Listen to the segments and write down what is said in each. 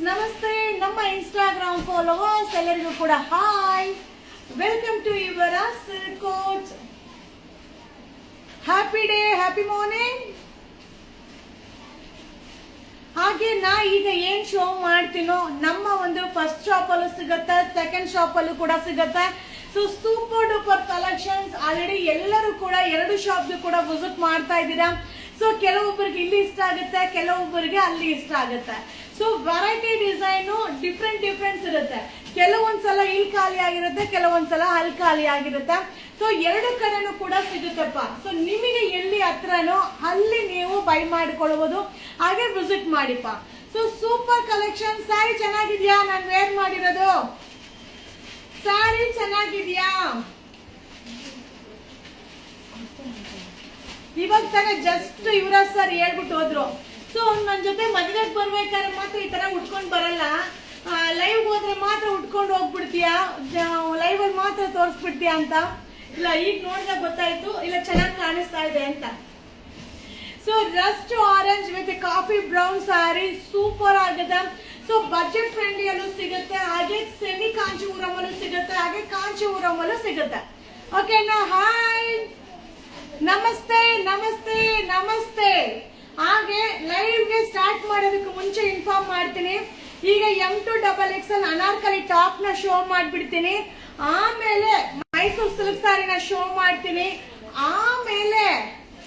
ನಮಸ್ತೆ ನಮ್ಮ Instagram followers ಎಲ್ಲರಿಗೂ ಕೂಡ hi, welcome to your silk coach. Happy day, happy morning. ಹಾಗೆ ನಾ ಈಗ ಏನ್ ಶೋ ಮಾಡ್ತೀನೋ ನಮ್ಮ ಒಂದು ಫಸ್ಟ್ ಶಾಪ್ ಅಲ್ಲೂ ಸಿಗುತ್ತೆ, ಸೆಕೆಂಡ್ ಶಾಪ್ ಅಲ್ಲೂ ಕೂಡ ಸಿಗುತ್ತೆ. So super duper collections. Already ಎಲ್ಲರೂ ಕೂಡ ಎರಡು ಶಾಪ್ ಕೂಡ ವಿಸಿಟ್ ಮಾಡ್ತಾ ಇದ್ದೀರಾ. ಸೊ ಕೆಲವೊಬ್ಬರಿಗೆ ಇಲ್ಲಿ ಇಷ್ಟ ಆಗುತ್ತೆ, ಕೆಲವೊಬ್ಬರಿಗೆ ಅಲ್ಲಿ ಇಷ್ಟ ಆಗುತ್ತೆ. ಸೊ ವೆರೈಟಿ ಡಿಸೈನು ಡಿಫ್ರೆಂಟ್ ಇರುತ್ತೆ. ಕೆಲವೊಂದ್ಸಲ ಇಲ್ಲಿ ಖಾಲಿ ಆಗಿರುತ್ತೆ, ಕೆಲವೊಂದ್ಸಲ ಅಲ್ಲಿ ಖಾಲಿ ಆಗಿರುತ್ತೆ. ಸೊ ಎರಡು ಕಡೆನೂ ಕೂಡ ಸಿಗುತ್ತಪ್ಪ. ಸೊ ನಿಮಗೆ ಎಲ್ಲಿ ಹತ್ರನೋ ಅಲ್ಲಿ ನೀವು ಬೈ ಮಾಡಿಕೊಳ್ಳಬಹುದು, ಹಾಗೆ ವಿಸಿಟ್ ಮಾಡಿಪ್ಪ. So super collection. ಸ್ಯಾರಿ ಚೆನ್ನಾಗಿದ್ಯಾ? ನಾನು ವೇರ್ ಮಾಡಿರೋದು ಸ್ಯಾರಿ ಚೆನ್ನಾಗಿದ್ಯಾ? ಇವಾಗ ತಾನೇ ಜಸ್ಟ್ ಯುವರಾಜ್ ಸರ್ ಹೇಳ್ಬಿಟ್ಟು ಹೋದ್ರು. ಸೊ ನನ್ನ ಜೊತೆ ಮದುವೆಗೆ ಬರ್ಬೇಕಾದ್ರೆ ಮಾತ್ರ ಈ ತರ ಉಟ್ಕೊಂಡು ಬರಲ್ಲ, ಲೈವ್ ಹೋದ್ರೆ ಮಾತ್ರ ಉಟ್ಕೊಂಡು ಹೋಗ್ಬಿಡ್ತೀಯಾ, ಲೈವ್ ಅಲ್ಲಿ ಮಾತ್ರ ತೋರಿಸ್ಬಿಡ್ತೀಯಾ ಅಂತ. ಇಲ್ಲ, ಈಗ ನೋಡಿದಾಗ ಗೊತ್ತಾಯ್ತು, ಇಲ್ಲ ಚೆನ್ನಾಗಿ ಕಾಣಿಸ್ತಾ ಇದೆ ಅಂತ. So Rust orange with coffee brown sari super ಆಗಿದೆ. ಸೊ ಬಜೆಟ್ ಫ್ರೆಂಡ್ಲಿ ಅಲ್ಲೂ ಸಿಗುತ್ತೆ, ಹಾಗೆ ಸೆಮಿ ಕಾಂಚೀಪುರಂ ಅಲ್ಲೂ ಸಿಗುತ್ತೆ, ಹಾಗೆ ಕಾಂಚೀಪುರಂ ಅಲ್ಲೂ ಸಿಗುತ್ತೆ. ಓಕೆನಾ? ಹಾಯ್, ನಮಸ್ತೆ ನಮಸ್ತೆ ನಮಸ್ತೆ. ಹಾಗೆ ಲೈವ್ ಗೆ ಸ್ಟಾರ್ಟ್ ಮಾಡೋದಕ್ಕೆ ಮುಂಚೆ ಇನ್ಫಾರ್ಮ್ ಮಾಡ್ತೀನಿ, ಈಗ M2XXL ಅನಾರ್ಕಲಿ ಟಾಪ್ ನ ಶೋ ಮಾಡ್ಬಿಡ್ತೀನಿ, ಆಮೇಲೆ ಮೈಸೂರು ಸಿಲ್ಕ್ ಸ್ಯಾರಿನ ಶೋ ಮಾಡ್ತೀನಿ, ಆಮೇಲೆ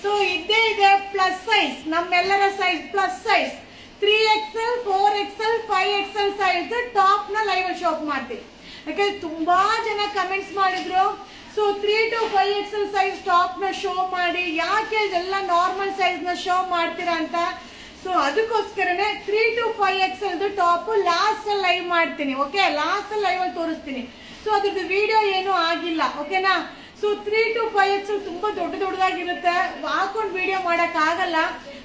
ಸೊ ಇದ್ದೇ ಇದೆ ಪ್ಲಸ್ ಸೈಜ್, ನಮ್ಮೆಲ್ಲರ size plus size 3XL 4XL 5XL size top ನ ಲೈವ್ ಅಲ್ಲಿ ಶೋ ಮಾಡ್ತೀನಿ. ಯಾಕಂದ್ರೆ ತುಂಬಾ ಜನ ಕಮೆಂಟ್ಸ್ ಮಾಡಿದ್ರು, so 3 to 5XL size top ನ ಶೋ ಮಾಡಿ, ಯಾಕೆ ಎಲ್ಲ ನಾರ್ಮಲ್ ಸೈಜ್ ನ ಶೋ ಮಾಡ್ತೀರಾ ಅಂತ. ಸೊ ಅದಕ್ಕೋಸ್ಕರನೇ 3 to 5XL ಟಾಪ್ ಲಾಸ್ಟ್ ಅಲ್ಲಿ ಲೈವ್ ಮಾಡ್ತೀನಿ. ಓಕೆ, ಲಾಸ್ಟ್ ಅಲ್ಲಿ ಲೈವ್ ಅಲ್ಲಿ ತೋರಿಸ್ತೀನಿ. ಸೊ ಅದ್ರದ್ದು ವಿಡಿಯೋ ಏನು ಆಗಿಲ್ಲ. ಓಕೆನಾ? ಸೊ 3 to 5XL ತುಂಬಾ ದೊಡ್ಡದಾಗಿರುತ್ತೆ, ಹಾಕೊಂಡು ವಿಡಿಯೋ ಮಾಡಕ್ ಆಗಲ್ಲ,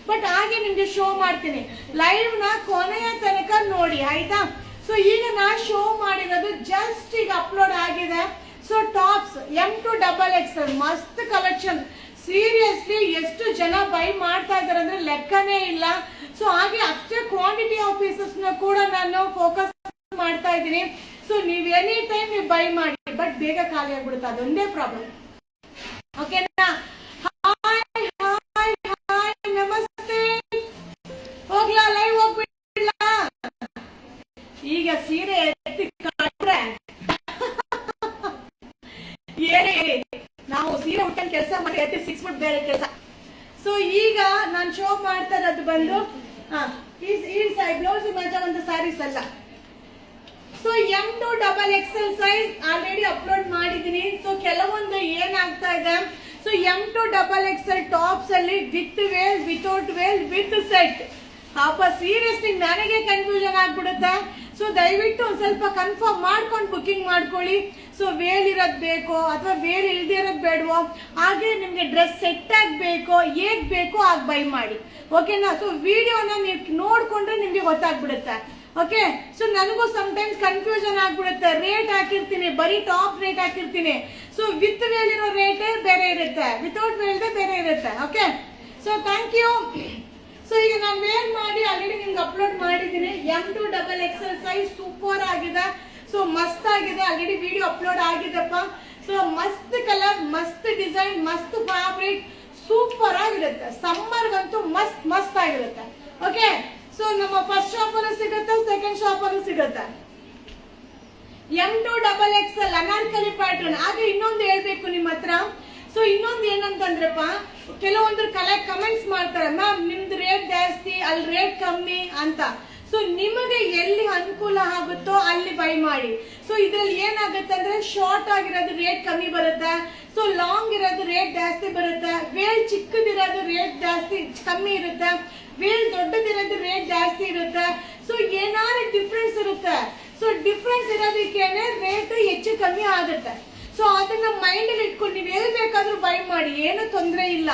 ಬಟ್ ಹಾಗೆ ನಿಮ್ಗೆ ಶೋ ಮಾಡ್ತೀನಿ. ಲೈವ್ ನ ಕೊನೆಯ ತನಕ ನೋಡಿ, ಆಯ್ತಾ? ಸೊ ಈಗ ನಾ ಶೋ ಮಾಡಿರೋದು ಜಸ್ಟ್ ಈಗ ಅಪ್ಲೋಡ್ ಆಗಿದೆ. ಸೊ ಟಾಪ್ಸ್ M2XXL ಮಸ್ತ್ ಕಲೆಕ್ಷನ್. ಸೀರಿಯಸ್ಲಿ ಎಷ್ಟು ಜನ ಬೈ ಮಾಡ್ತಾ ಇದಾರೆ ಅಂದ್ರೆ ಲೆಕ್ಕನೇ ಇಲ್ಲ. ಸೊ ಹಾಗೆ ಅಷ್ಟೇ ಕ್ವಾಂಟಿಟಿ ಆಫ್ ಪೀಸಸ್ ಕೂಡ ನಾನು ಫೋಕಸ್ ಮಾಡ್ತಾ ಇದ್ದೀನಿ. ಸೊ ನೀವು ಎನಿ ಟೈಮ್ ನೀವು ಬೈ ಮಾಡಿ, ಬಟ್ ಬೇಗ ಖಾಲಿ ಆಗ್ಬಿಡುತ್ತೆ, ಅದೊಂದೇ ಪ್ರಾಬ್ಲಮ್. ಓಕೆನಾ? ಹಾಯ್ ಹಾಯ್ ಹಾಯ್, ನಮಸ್ತೆ. ಹೋಗ್ಲಾ ಲೈವ್ ಹೋಗ್ಬಿಡ್ಲಾ? ಈಗ ಸೀರೆ ಎತ್ತಿ ಕಾಟ್ರೆ ನಾವು ಸೀರೆ ಉಟ್ಕೊಂಡು ಕೆಲಸ ಮಾಡಿ ಎತ್ತಿ ಸಿಕ್ಸ್ಬಿಟ್ಟು ಬೇರೆ ಕೆಲಸ. ಸೊ ಈಗ ನಾನು ಶೋ ಮಾಡ್ತಾ ಇರೋದು ಬಂದು ಈ ಬ್ಲೌಸ್ ಮಜಾ ಒಂದು ಸ್ಯಾರೀಸ್ ಅಲ್ಲ. So M2XXL size already upload ಮಾಡಿದೀನಿ. ಸೊ ಕೆಲವೊಂದು ಏನಾಗ್ತಾ ಇದೆ, ಸೊ M2XXL ಟಾಪ್ಸ್ ಅಲ್ಲಿ with veil, without veil, with set. ಪಾಪ ಸೀರಿಯಸ್ಲಿ ನನಗೆ ಕನ್ಫ್ಯೂಷನ್ ಆಗ್ಬಿಡುತ್ತೆ. ಸೊ ದಯವಿಟ್ಟು ಒಂದ್ ಸ್ವಲ್ಪ ಕನ್ಫರ್ಮ್ ಮಾಡ್ಕೊಂಡು ಬುಕಿಂಗ್ ಮಾಡ್ಕೊಳ್ಳಿ. ಸೊ ವೇಲ್ ಇರೋದ್ ಬೇಕೋ ಅಥವಾ ವೇಲ್ ಇಲ್ದೇ ಇರೋದ್ ಬೇಡವೋ, ಹಾಗೆ ನಿಮ್ಗೆ ಡ್ರೆಸ್ ಸೆಟ್ ಆಗ್ಬೇಕೋ, ಹೇಗ್ ಬೇಕೋ ಆಗ ಬೈ ಮಾಡಿ. ಓಕೆನಾ? ಸೊ ವಿಡಿಯೋನ ನೀವು ನೋಡ್ಕೊಂಡ್ರೆ ನಿಮ್ಗೆ ಗೊತ್ತಾಗ್ಬಿಡುತ್ತೆ. ಓಕೆ? ಸೊ ನನಗೂ ಸಮ್ಟೈಮ್ಸ್ ಕನ್ಫ್ಯೂಷನ್ ಆಗ್ಬಿಡುತ್ತೆ. ರೇಟ್ ಹಾಕಿರ್ತೀನಿ, ಬರೀ ಟಾಪ್ ರೇಟ್ ಹಾಕಿರ್ತೀನಿ. ಸೊ ವಿತ್ ವೇಲ್ ಇರೋ ರೇಟ್ ಬೇರೆ ಇರುತ್ತೆ, ವಿತೌಟ್ ವೇಲ್ದೇ ಬೇರೆ ಇರುತ್ತೆ. Okay? So thank you. So ಈಗ ನಾನು ವೇರ್ ಮಾಡಿ ಆಲ್ರೆಡಿ ನಿಮ್ಗೆ ಅಪ್ಲೋಡ್ ಮಾಡಿದ್ದೀನಿ. M2XXL ಸೈಜ್ ಸೂಪರ್ ಆಗಿದೆ. ಸೊ ಮಸ್ತ್ ಆಗಿದೆ, ಆಲ್ರೆಡಿ ವಿಡಿಯೋ ಅಪ್ಲೋಡ್ ಆಗಿದೆಪ್ಪ. ಸೊ ಮಸ್ತ್ ಕಲರ್, ಮಸ್ತ್ ಡಿಸೈನ್, ಮಸ್ತ್ ಫ್ಯಾಬ್ರಿಕ್, ಸೂಪರ್ ಆಗಿರುತ್ತೆ. ಸಮ್ಮರ್ಗಂತೂ ಮಸ್ತ್ ಆಗಿರುತ್ತೆ. ಓಕೆ? ಸೊ ನಮ್ಮ ಫಸ್ಟ್ ಶಾಪ್ ಅಲ್ಲೂ ಸಿಗುತ್ತೆ, ಸೆಕೆಂಡ್ ಶಾಪ್ ಅಲ್ಲೂ ಸಿಗುತ್ತೆ. M2XXL Anarkali pattern. ಹಾಗೆ ಇನ್ನೊಂದು ಹೇಳ್ಬೇಕು ನಿಮ್ಮ ಹತ್ರ. ಸೊ ಇನ್ನೊಂದು ಏನಂತಂದ್ರಪ್ಪ, ಕೆಲವೊಂದು ಕಮೆಂಟ್ಸ್ ಮಾಡ್ತಾರೆ, ಮ್ಯಾಮ್ ನಿಮ್ದು ರೇಟ್ ಜಾಸ್ತಿ, ಅಲ್ಲಿ ರೇಟ್ ಕಮ್ಮಿ ಅಂತ. ಸೊ ನಿಮಗೆ ಎಲ್ಲಿ ಅನುಕೂಲ ಆಗುತ್ತೋ ಅಲ್ಲಿ ಬೈ ಮಾಡಿ. ಸೊ ಇದ್ರಲ್ಲಿ ಏನಾಗುತ್ತೆ ಅಂದ್ರೆ ಶಾರ್ಟ್ ಆಗಿರೋದು ರೇಟ್ ಕಮ್ಮಿ ಬರುತ್ತೆ, ಸೊ ಲಾಂಗ್ ಇರೋದು ರೇಟ್ ಜಾಸ್ತಿ ಬರುತ್ತೆ, ವೇಲ್ ಚಿಕ್ಕದಿರೋದು ರೇಟ್ ಜಾಸ್ತಿ ಕಮ್ಮಿ ಇರುತ್ತೆ, ವೇಲ್ ದೊಡ್ಡದಿರೋದು ರೇಟ್ ಜಾಸ್ತಿ ಇರುತ್ತೆ. ಸೊ ಏನಾದ್ರು ಡಿಫ್ರೆನ್ಸ್ ಇರುತ್ತೆ. ಸೊ ಡಿಫ್ರೆನ್ಸ್ ಇರೋದಕ್ಕೇನೆ ರೇಟ್ ಹೆಚ್ಚು ಕಮ್ಮಿ ಆಗುತ್ತೆ. ಸೊ ಅದನ್ನ ಮೈಂಡ್ ಅಲ್ಲಿ ಇಟ್ಕೊಂಡು ನೀವು ಎಲ್ಲಿ ಬೇಕಾದ್ರೂ ಬೈ ಮಾಡಿ, ಏನು ತೊಂದರೆ ಇಲ್ಲ.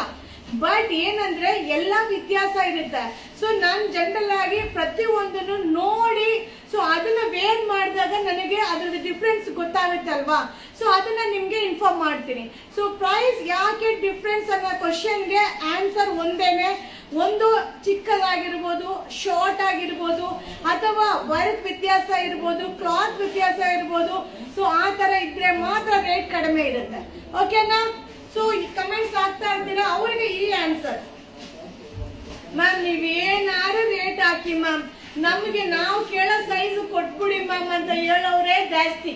ಬಟ್ ಏನಂದ್ರೆ ಎಲ್ಲ ವ್ಯತ್ಯಾಸ ಇರುತ್ತೆ. ಸೊ ನಾನು ಜನರಲ್ ಆಗಿ ಪ್ರತಿಯೊಂದನ್ನು ನೋಡಿ ಸೊ ಅದನ್ನ ವೇರ್ ಮಾಡಿದಾಗ ನನಗೆ ಅದ್ರದ್ದು ಡಿಫ್ರೆನ್ಸ್ ಗೊತ್ತಾಗುತ್ತೆ ಅಲ್ವಾ. ಸೊ ಅದನ್ನ ನಿಮ್ಗೆ ಇನ್ಫಾರ್ಮ್ ಮಾಡ್ತೀನಿ. ಸೊ ಪ್ರೈಸ್ ಯಾಕೆ ಡಿಫ್ರೆನ್ಸ್ ಅನ್ನೋ ಕ್ವಶನ್ಗೆ ಆನ್ಸರ್ ಒಂದೇನೆ. ಒಂದು ಚಿಕ್ಕದಾಗಿರ್ಬೋದು, ಶಾರ್ಟ್ ಆಗಿರ್ಬೋದು, ಅಥವಾ ವರ್ಕ್ ವ್ಯತ್ಯಾಸ ಇರ್ಬೋದು, ಕ್ಲಾತ್ ವ್ಯತ್ಯಾಸ ಇರ್ಬೋದು. ಸೊ ಆ ತರ ಇದ್ರೆ ಮಾತ್ರ ರೇಟ್ ಕಡಿಮೆ ಇರುತ್ತೆ. ಓಕೆನಾ? ಸೊ ಕಮೆಂಟ್ಸ್ ಆಗ್ತಾ ಇರ್ತೀರಾ, ಅವರಿಗೆ ಈ ಆನ್ಸರ್. ಮ್ಯಾಮ್ ನೀವೇನಾರು ರೇಟ್ ಹಾಕಿ ಮ್ಯಾಮ್, ನಮಗೆ ನಾವು ಕೇಳೋ ಸೈಜ್ ಕೊಟ್ಬಿಡಿ ಮ್ಯಾಮ್ ಅಂತ ಹೇಳೋರೇ ಜಾಸ್ತಿ.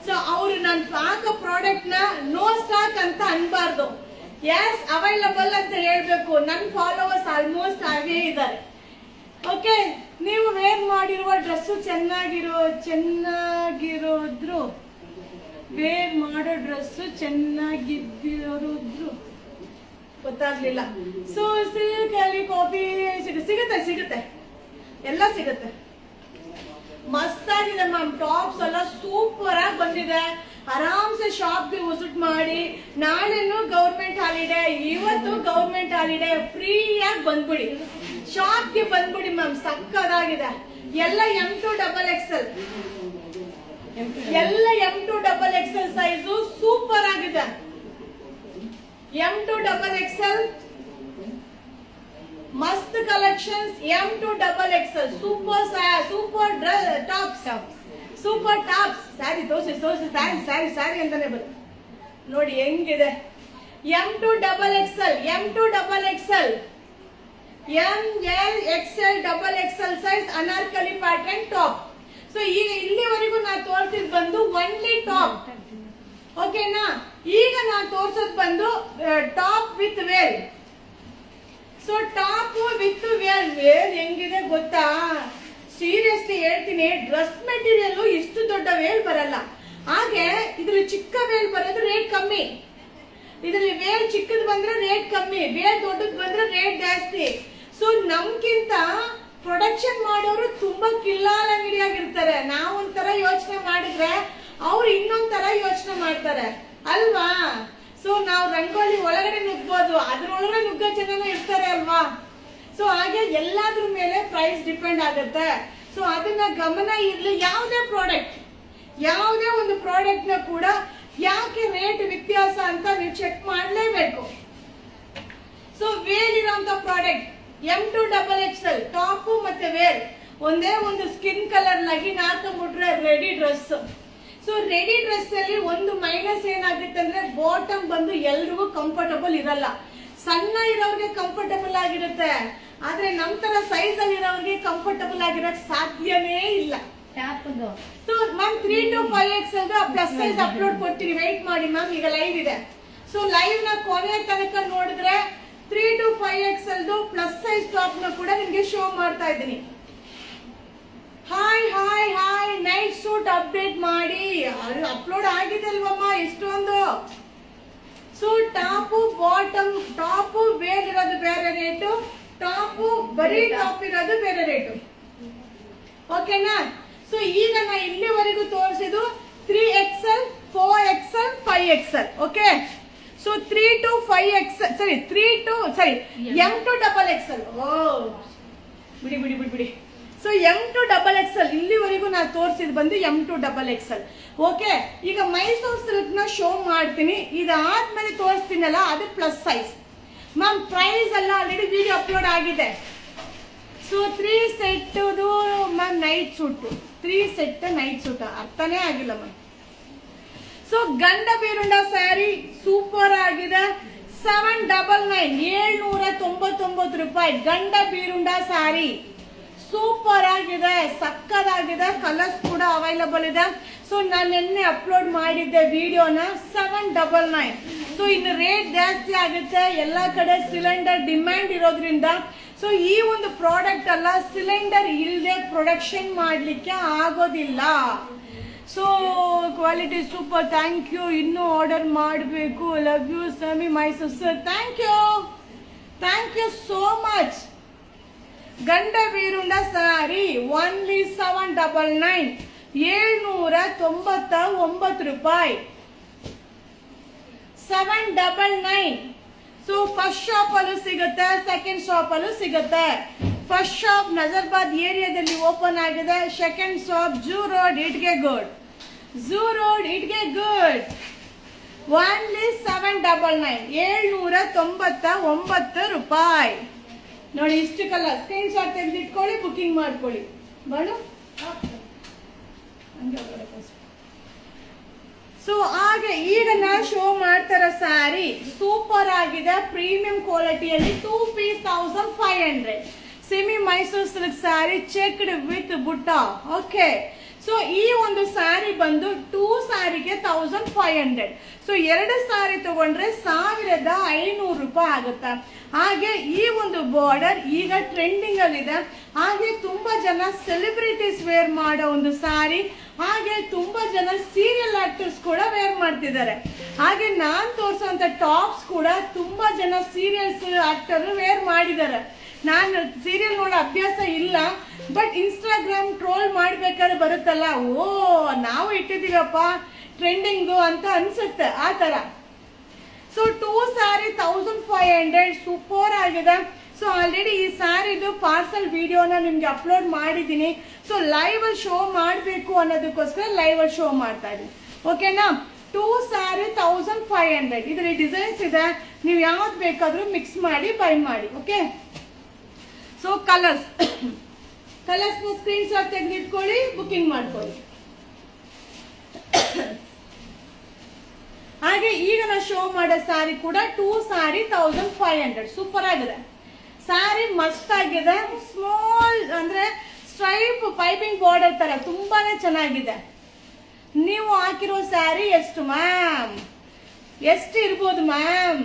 ಸೊ ಅವ್ರು ನಾನು ಹಾಕೋ ಪ್ರಾಡಕ್ಟ್ ನ ನೋ ಸ್ಟಾಕ್ ಅಂತ ಅನ್ಬಾರ್ದು, ಎಸ್ ಅವೈಲಬಲ್ ಅಂತ ಹೇಳ್ಬೇಕು. ನನ್ನ ಫಾಲೋವರ್ಸ್ ಆಲ್ಮೋಸ್ಟ್ ಹಾಗೇ ಇದ್ದಾರೆ. ಓಕೆ, ನೀವು ವೇರ್ ಮಾಡಿರುವ ಡ್ರೆಸ್ಸು ಚೆನ್ನಾಗಿರೋದ್ರು, ವೇರ್ ಮಾಡೋ ಡ್ರೆಸ್ಸು ಚೆನ್ನಾಗಿದ್ದಿರೋದ್ರು ಗೊತ್ತಾಗ್ಲಿಲ್ಲ. ಸೊ ಸಿಲ್ಕಲ್ಲಿ ಕಾಪಿ ಸಿಗುತ್ತೆ ಎಲ್ಲ ಸಿಗುತ್ತೆ. ಮಸ್ತ್ ಆಗಿದೆ ಮ್ಯಾಮ್. ಟಾಪ್ಸ್ ಎಲ್ಲ ಸೂಪರ್ ಆಗಿ ಬಂದಿದೆ. ಆರಾಮ್ಸೆ ಶಾಪ್ಗೆ ವಿಸಿಟ್ ಮಾಡಿ. ನಾಳೆನು ಗೌರ್ಮೆಂಟ್ ಹಾಲಿಡೇ, ಇವತ್ತು ಗೌರ್ಮೆಂಟ್ ಹಾಲಿಡೇ, ಫ್ರೀಯಾಗಿ ಬಂದ್ಬಿಡಿ, ಶಾಪ್ಗೆ ಬಂದ್ಬಿಡಿ ಮ್ಯಾಮ್. ಸಕ್ಕದಾಗಿದೆ. ಎಲ್ಲ M2XXL, ಎಲ್ಲ M2XXL ಸೈಜು ಸೂಪರ್ ಆಗಿದೆ. M2XXL ಮಸ್ತ್ collections. M2XXL super tops, super tops. Sari ತೋರಿಸಿ ಸ್ಯಾರಿ ಅಂತಾನೆ ಬರುತ್ತೆ ನೋಡಿ ಹೆಂಗಿದೆ. M2XXL ML XL XXL size Anarkali pattern top. So ಈಗ ಇಲ್ಲಿವರೆಗೂ ನಾನು ತೋರಿಸಿದ್ ಬಂದು ಒನ್ಲಿ ಟಾಪ್. ಓಕೆನಾ? ಈಗ ನಾನು ತೋರ್ಸೋದ್ ಬಂದು top with veil. So top with veil ಹೆಂಗಿದೆ ಗೊತ್ತಾ? ಸೀರಿಯಸ್ಲಿ ಹೇಳ್ತೀನಿ, ಡ್ರೆಸ್ ಮೆಟೀರಿಯಲ್ ಇಷ್ಟು ದೊಡ್ಡ ವೇಲ್ ಬರಲ್ಲ. ಹಾಗೆ ಇದ್ರಲ್ಲಿ ಚಿಕ್ಕ ವೇಲ್ ಬರೋದು ರೇಟ್ ಕಮ್ಮಿ. ಇದ್ರಲ್ಲಿ ವೇಲ್ ಚಿಕ್ಕದ್ ಬಂದ್ರೆ ರೇಟ್ ಕಮ್ಮಿ, ವೇಲ್ ದೊಡ್ಡದ್ ಬಂದ್ರೆ ರೇಟ್ ಜಾಸ್ತಿ. ಸೊ ನಮ್ಗಿಂತ ಪ್ರೊಡಕ್ಷನ್ ಮಾಡೋರು ತುಂಬಾ ಕಿಲ್ಲಾಲ್ ಅಂಗಡಿಯಾಗಿರ್ತಾರೆ. ನಾವು ಒಂಥರ ಯೋಚನೆ ಮಾಡಿದ್ರೆ ಅವ್ರು ಇನ್ನೊಂದ್ ತರ ಯೋಚನೆ ಮಾಡ್ತಾರೆ ಅಲ್ವಾ? ಸೊ ನಾವು ರಂಗೋಲಿ ಒಳಗಡೆ ನುಗ್ಬೋದು, ಅದ್ರೊಳಗಡೆ ನುಗ್ಗೋ ಜನನೂ ಇರ್ತಾರೆ ಅಲ್ವಾ? ಸೊ ಹಾಗೆ ಎಲ್ಲಾದ್ರ ಮೇಲೆ ಪ್ರೈಸ್ ಡಿಪೆಂಡ್ ಆಗುತ್ತೆ. ಸೊ ಅದನ್ನ ಗಮನ ಇರ್ಲಿ. ಯಾವುದೇ ಒಂದು ಪ್ರಾಡಕ್ಟ್ ನ ಕೂಡ ಯಾಕೆ ರೇಟ್ ವ್ಯತ್ಯಾಸ ಅಂತ ನೀವು ಚೆಕ್ ಮಾಡಲೇಬೇಕು. ಸೊ ವೇಲ್ ಇರೋಂತ ಪ್ರಾಡಕ್ಟ್ M2XXL ಟಾಪ್ ಮತ್ತೆ ವೇಲ್ ಒಂದೇ ಒಂದು ಸ್ಕಿನ್ ಕಲರ್ ಲಗಿನ್ ಹಾಕೊಂಡ್ಬಿಟ್ರೆ ready dress. So ready dress ಅಲ್ಲಿ ಒಂದು ಮೈನಸ್ ಏನಾಗುತ್ತೆ ಅಂದ್ರೆ ಬಾಟಮ್ ಬಂದು ಎಲ್ರಿಗೂ ಕಂಫರ್ಟಬಲ್ ಇರಲ್ಲ. ಸಣ್ಣ ಇರೋರಿಗೆ ಕಂಫರ್ಟಬಲ್ ಆಗಿರುತ್ತೆ, ಆದ್ರೆ ನಮ್ ತರ ಸೈಜ್ ಅಲ್ಲಿ ಇರೋರಿಗೆ ಕಂಫರ್ಟಬಲ್ ಆಗಿರಕ್ ಸಾಧ್ಯನೇ ಇಲ್ಲ. So ma'am 3 to 5XL plus size upload ಕೊಡ್ತೀನಿ, ವೆಯ್ಟ್ ಮಾಡಿ ಮ್ಯಾಮ್. ಈಗ ಲೈವ್ ಇದೆ. ಸೊ ಲೈವ್ ನ ಕೊನೆ ತನಕ ನೋಡಿದ್ರೆ 3 to 5XL plus size top ನ ಕೂಡ ನಿಮ್ಗೆ ಶೋ ಮಾಡ್ತಾ ಇದ್ದೀನಿ. ಹಾಯ್ ನೈಟ್ ಸೂಟ್ ಅಪ್ಡೇಟ್ ಮಾಡಿ. ಅಪ್ಲೋಡ್ ಆಗಿದೆ ಅಲ್ವಮ್ಮ ಎಷ್ಟೊಂದು. So top bottom, top veil ಇರೋದು ಬೇರೆ ರೇಟು, ಟಾಪು ಬರೀ ಟಾಪ್ ಇರೋದು ಬೇರೆ ರೇಟು. ಓಕೆನಾ? ಸೊ ಈಗ ನಾ ಇಲ್ಲಿವರೆಗೂ ತೋರಿಸಿದ್ದು 3XL 4XL 5XL. Okay, so 3 to 5XL M2XXL. ಓ ಬಿಡಿ. ಸೊ M2XXL ಇಲ್ಲಿವರೆಗೂ ನಾನು ತೋರಿಸಿದ್ ಬಂದು M2XXL. ಓಕೆ, ಈಗ ಮೈಸೂರು ಸಿಲ್ಕ್ ನ ಶೋ ಮಾಡ್ತೀನಿ. ಇದಾದ್ಮೇಲೆ ತೋರಿಸ್ತೀನಲ್ಲ ಅದು ಪ್ಲಸ್ ಸೈಜ್. ಮ್ಯಾಮ್ ಪ್ರೈಸ್ ಎಲ್ಲ ಆಲ್ರೆಡಿ ವಿಡಿಯೋ ಅಪ್ಲೋಡ್ ಆಗಿದೆ. So 3 set ma'am night suit, 3 set night suit ಅರ್ಥನೇ ಆಗಿಲ್ಲ ಮ್ಯಾಮ್. ಸೊ ಗಂಡ ಬೀರುಂಡ ಸ್ಯಾರಿ ಸೂಪರ್ ಆಗಿದೆ. 799 799 ರೂಪಾಯಿ ಗಂಡ ಬೀರುಂಡ ಸ್ಯಾರಿ ಸೂಪರ್ ಆಗಿದೆ, ಸಕ್ಕದಾಗಿದೆ. ಕಲರ್ಸ್ ಕೂಡ ಅವೈಲಬಲ್ ಇದೆ. ಸೊ ನಾನು ನಿನ್ನೆ ಅಪ್ಲೋಡ್ ಮಾಡಿದ್ದೆ ವಿಡಿಯೋನ 799. ಸೊ ಇನ್ನು ರೇಟ್ ಜಾಸ್ತಿ ಆಗುತ್ತೆ. ಎಲ್ಲಾ ಕಡೆ ಸಿಲಿಂಡರ್ ಡಿಮ್ಯಾಂಡ್ ಇರೋದ್ರಿಂದ ಸೊ ಈ ಒಂದು ಪ್ರಾಡಕ್ಟ್ ಅಲ್ಲ, ಸಿಲಿಂಡರ್ ಇಲ್ಲದೆ ಪ್ರೊಡಕ್ಷನ್ ಮಾಡ್ಲಿಕ್ಕೆ ಆಗೋದಿಲ್ಲ. So quality super, thank you. ಇನ್ನೂ ಆರ್ಡರ್ ಮಾಡಬೇಕು. Love you Sami my sister. Thank you so much. Gandaberunda sorry only 799 799 ರೂಪಾಯಿ 799. ಸೊ ಫಸ್ಟ್ ಶಾಪ್ ಅಲ್ಲೂ ಸಿಗುತ್ತೆ, ಸೆಕೆಂಡ್ ಶಾಪ್ ಅಲ್ಲೂ ಸಿಗುತ್ತೆ. ಫಸ್ಟ್ ಶಾಪ್ ನಜರ್ಬಾದ್ ಏರಿಯಾದಲ್ಲಿ ಓಪನ್ ಆಗಿದೆ. Second shop zoo road Ittigegud. Zoo road Ittigegud. Only 799 799 ರೂಪಾಯಿ. ನೋಡಿ ಇಷ್ಟು ಕಲರ್. ಸ್ಕ್ರೀನ್ ಶಾಟ್ ತೆಗೆದಿಟ್ಕೊಳ್ಳಿ, ಬುಕಿಂಗ್ ಮಾಡ್ಕೊಳ್ಳಿ. ಬಾಳು ಸೊ ಹಾಗೆ ಈಗ ನಾ ಶೋ ಮಾಡ್ತಾರ ಸ್ಯಾರಿ ಸೂಪರ್ ಆಗಿದೆ, ಪ್ರೀಮಿಯಂ ಕ್ವಾಲಿಟಿಯಲ್ಲಿ 2 piece 1500. Semi Mysore silk sari checked with butta. Okay, so ಈ ಒಂದು ಸ್ಯಾರಿ ಬಂದು 2 ಸ್ಯಾರಿಗೆ 1500. ಸೊ 2 ಸ್ಯಾರಿ ತಗೊಂಡ್ರೆ 1500 ರೂಪಾಯಿ ಆಗುತ್ತೆ. ಹಾಗೆ ಈ ಒಂದು ಬಾರ್ಡರ್ ಈಗ ಟ್ರೆಂಡಿಂಗ್ ಅಲ್ಲಿ ಇದೆ. ಹಾಗೆ ತುಂಬಾ ಜನ ಸೆಲೆಬ್ರಿಟೀಸ್ ವೇರ್ ಮಾಡೋ ಒಂದು ಸ್ಯಾರಿ. ಹಾಗೆ ತುಂಬಾ ಜನ ಸೀರಿಯಲ್ ಆಕ್ಟರ್ಸ್ ಕೂಡ ವೇರ್ ಮಾಡ್ತಿದ್ದಾರೆ. ಹಾಗೆ ನಾನ್ ತೋರಿಸುವಂತ ಟಾಪ್ಸ್ ಕೂಡ ತುಂಬಾ ಜನ ಸೀರಿಯಲ್ಸ್ ಆಕ್ಟರ್ ವೇರ್ ಮಾಡಿದ್ದಾರೆ. ನಾನು ಸೀರಿಯಲ್ ನೋಡೋ ಅಭ್ಯಾಸ ಇಲ್ಲ, ಬಟ್ ಇನ್ಸ್ಟಾಗ್ರಾಮ್ ಟ್ರೋಲ್ ಮಾಡ್ಬೇಕಾದ್ರೆ ಬರುತ್ತಲ್ಲ, ಓ ನಾವು ಇಟ್ಟಿದ್ದೀವಪ್ಪ ಟ್ರೆಂಡಿಂಗು ಅಂತ ಅನ್ಸುತ್ತೆ ಆ ತರ. ಸೊ 2 ಸ್ಯಾರಿ 1500 ಸೂಪರ್ ಆಗಿದೆ. ಸೊ ಆಲ್ರೆಡಿ ಈ ಸ್ಯಾರಿದು ಪಾರ್ಸಲ್ ವಿಡಿಯೋನ ನಿಮ್ಗೆ ಅಪ್ಲೋಡ್ ಮಾಡಿದ್ದೀನಿ. ಸೊ ಲೈವ್ ಅಲ್ಲಿ ಶೋ ಮಾಡಬೇಕು ಅನ್ನೋದಕ್ಕೋಸ್ಕರ ಲೈವ್ ಅಲ್ಲಿ ಶೋ ಮಾಡ್ತಾ ಇದ್ದೀನಿ. ಓಕೆನಾ? 2 ಸ್ಯಾರಿ 1500. ಇದರಲ್ಲಿ ಡಿಸೈನ್ಸ್ ಇದೆ, ನೀವು ಯಾವ್ದು ಬೇಕಾದ್ರೂ ಮಿಕ್ಸ್ ಮಾಡಿ ಬೈ ಮಾಡಿ. ಓಕೆ, ಸೊ ಕಲರ್ಸ್ ನ ಸ್ಕ್ರೀನ್ ಶಾಟ್ ತೆಗೆದಿಟ್ಕೊಳ್ಳಿ, ಬುಕಿಂಗ್ ಮಾಡ್ಕೊಳ್ಳಿ. ಹಾಗೆ ಈಗ ನಾ ಶೋ ಮಾಡೋ ಸ್ಯಾರಿ ಕೂಡ 2 ಸ್ಯಾರಿ 1500 ಸೂಪರ್ ಆಗಿದೆ. ಸ್ಯಾರಿ ಮಸ್ತ್ ಆಗಿದೆ. ಸ್ಮಾಲ್ ಅಂದ್ರೆ ಸ್ಟ್ರೈಪ್ ಪೈಪಿಂಗ್ ಬಾರ್ಡರ್ ತರ ತುಂಬಾನೇ ಚೆನ್ನಾಗಿದೆ. ನೀವು ಹಾಕಿರೋ ಸ್ಯಾರಿ ಎಷ್ಟು ಮ್ಯಾಮ್? ಎಷ್ಟು ಇರ್ಬೋದು ಮ್ಯಾಮ್?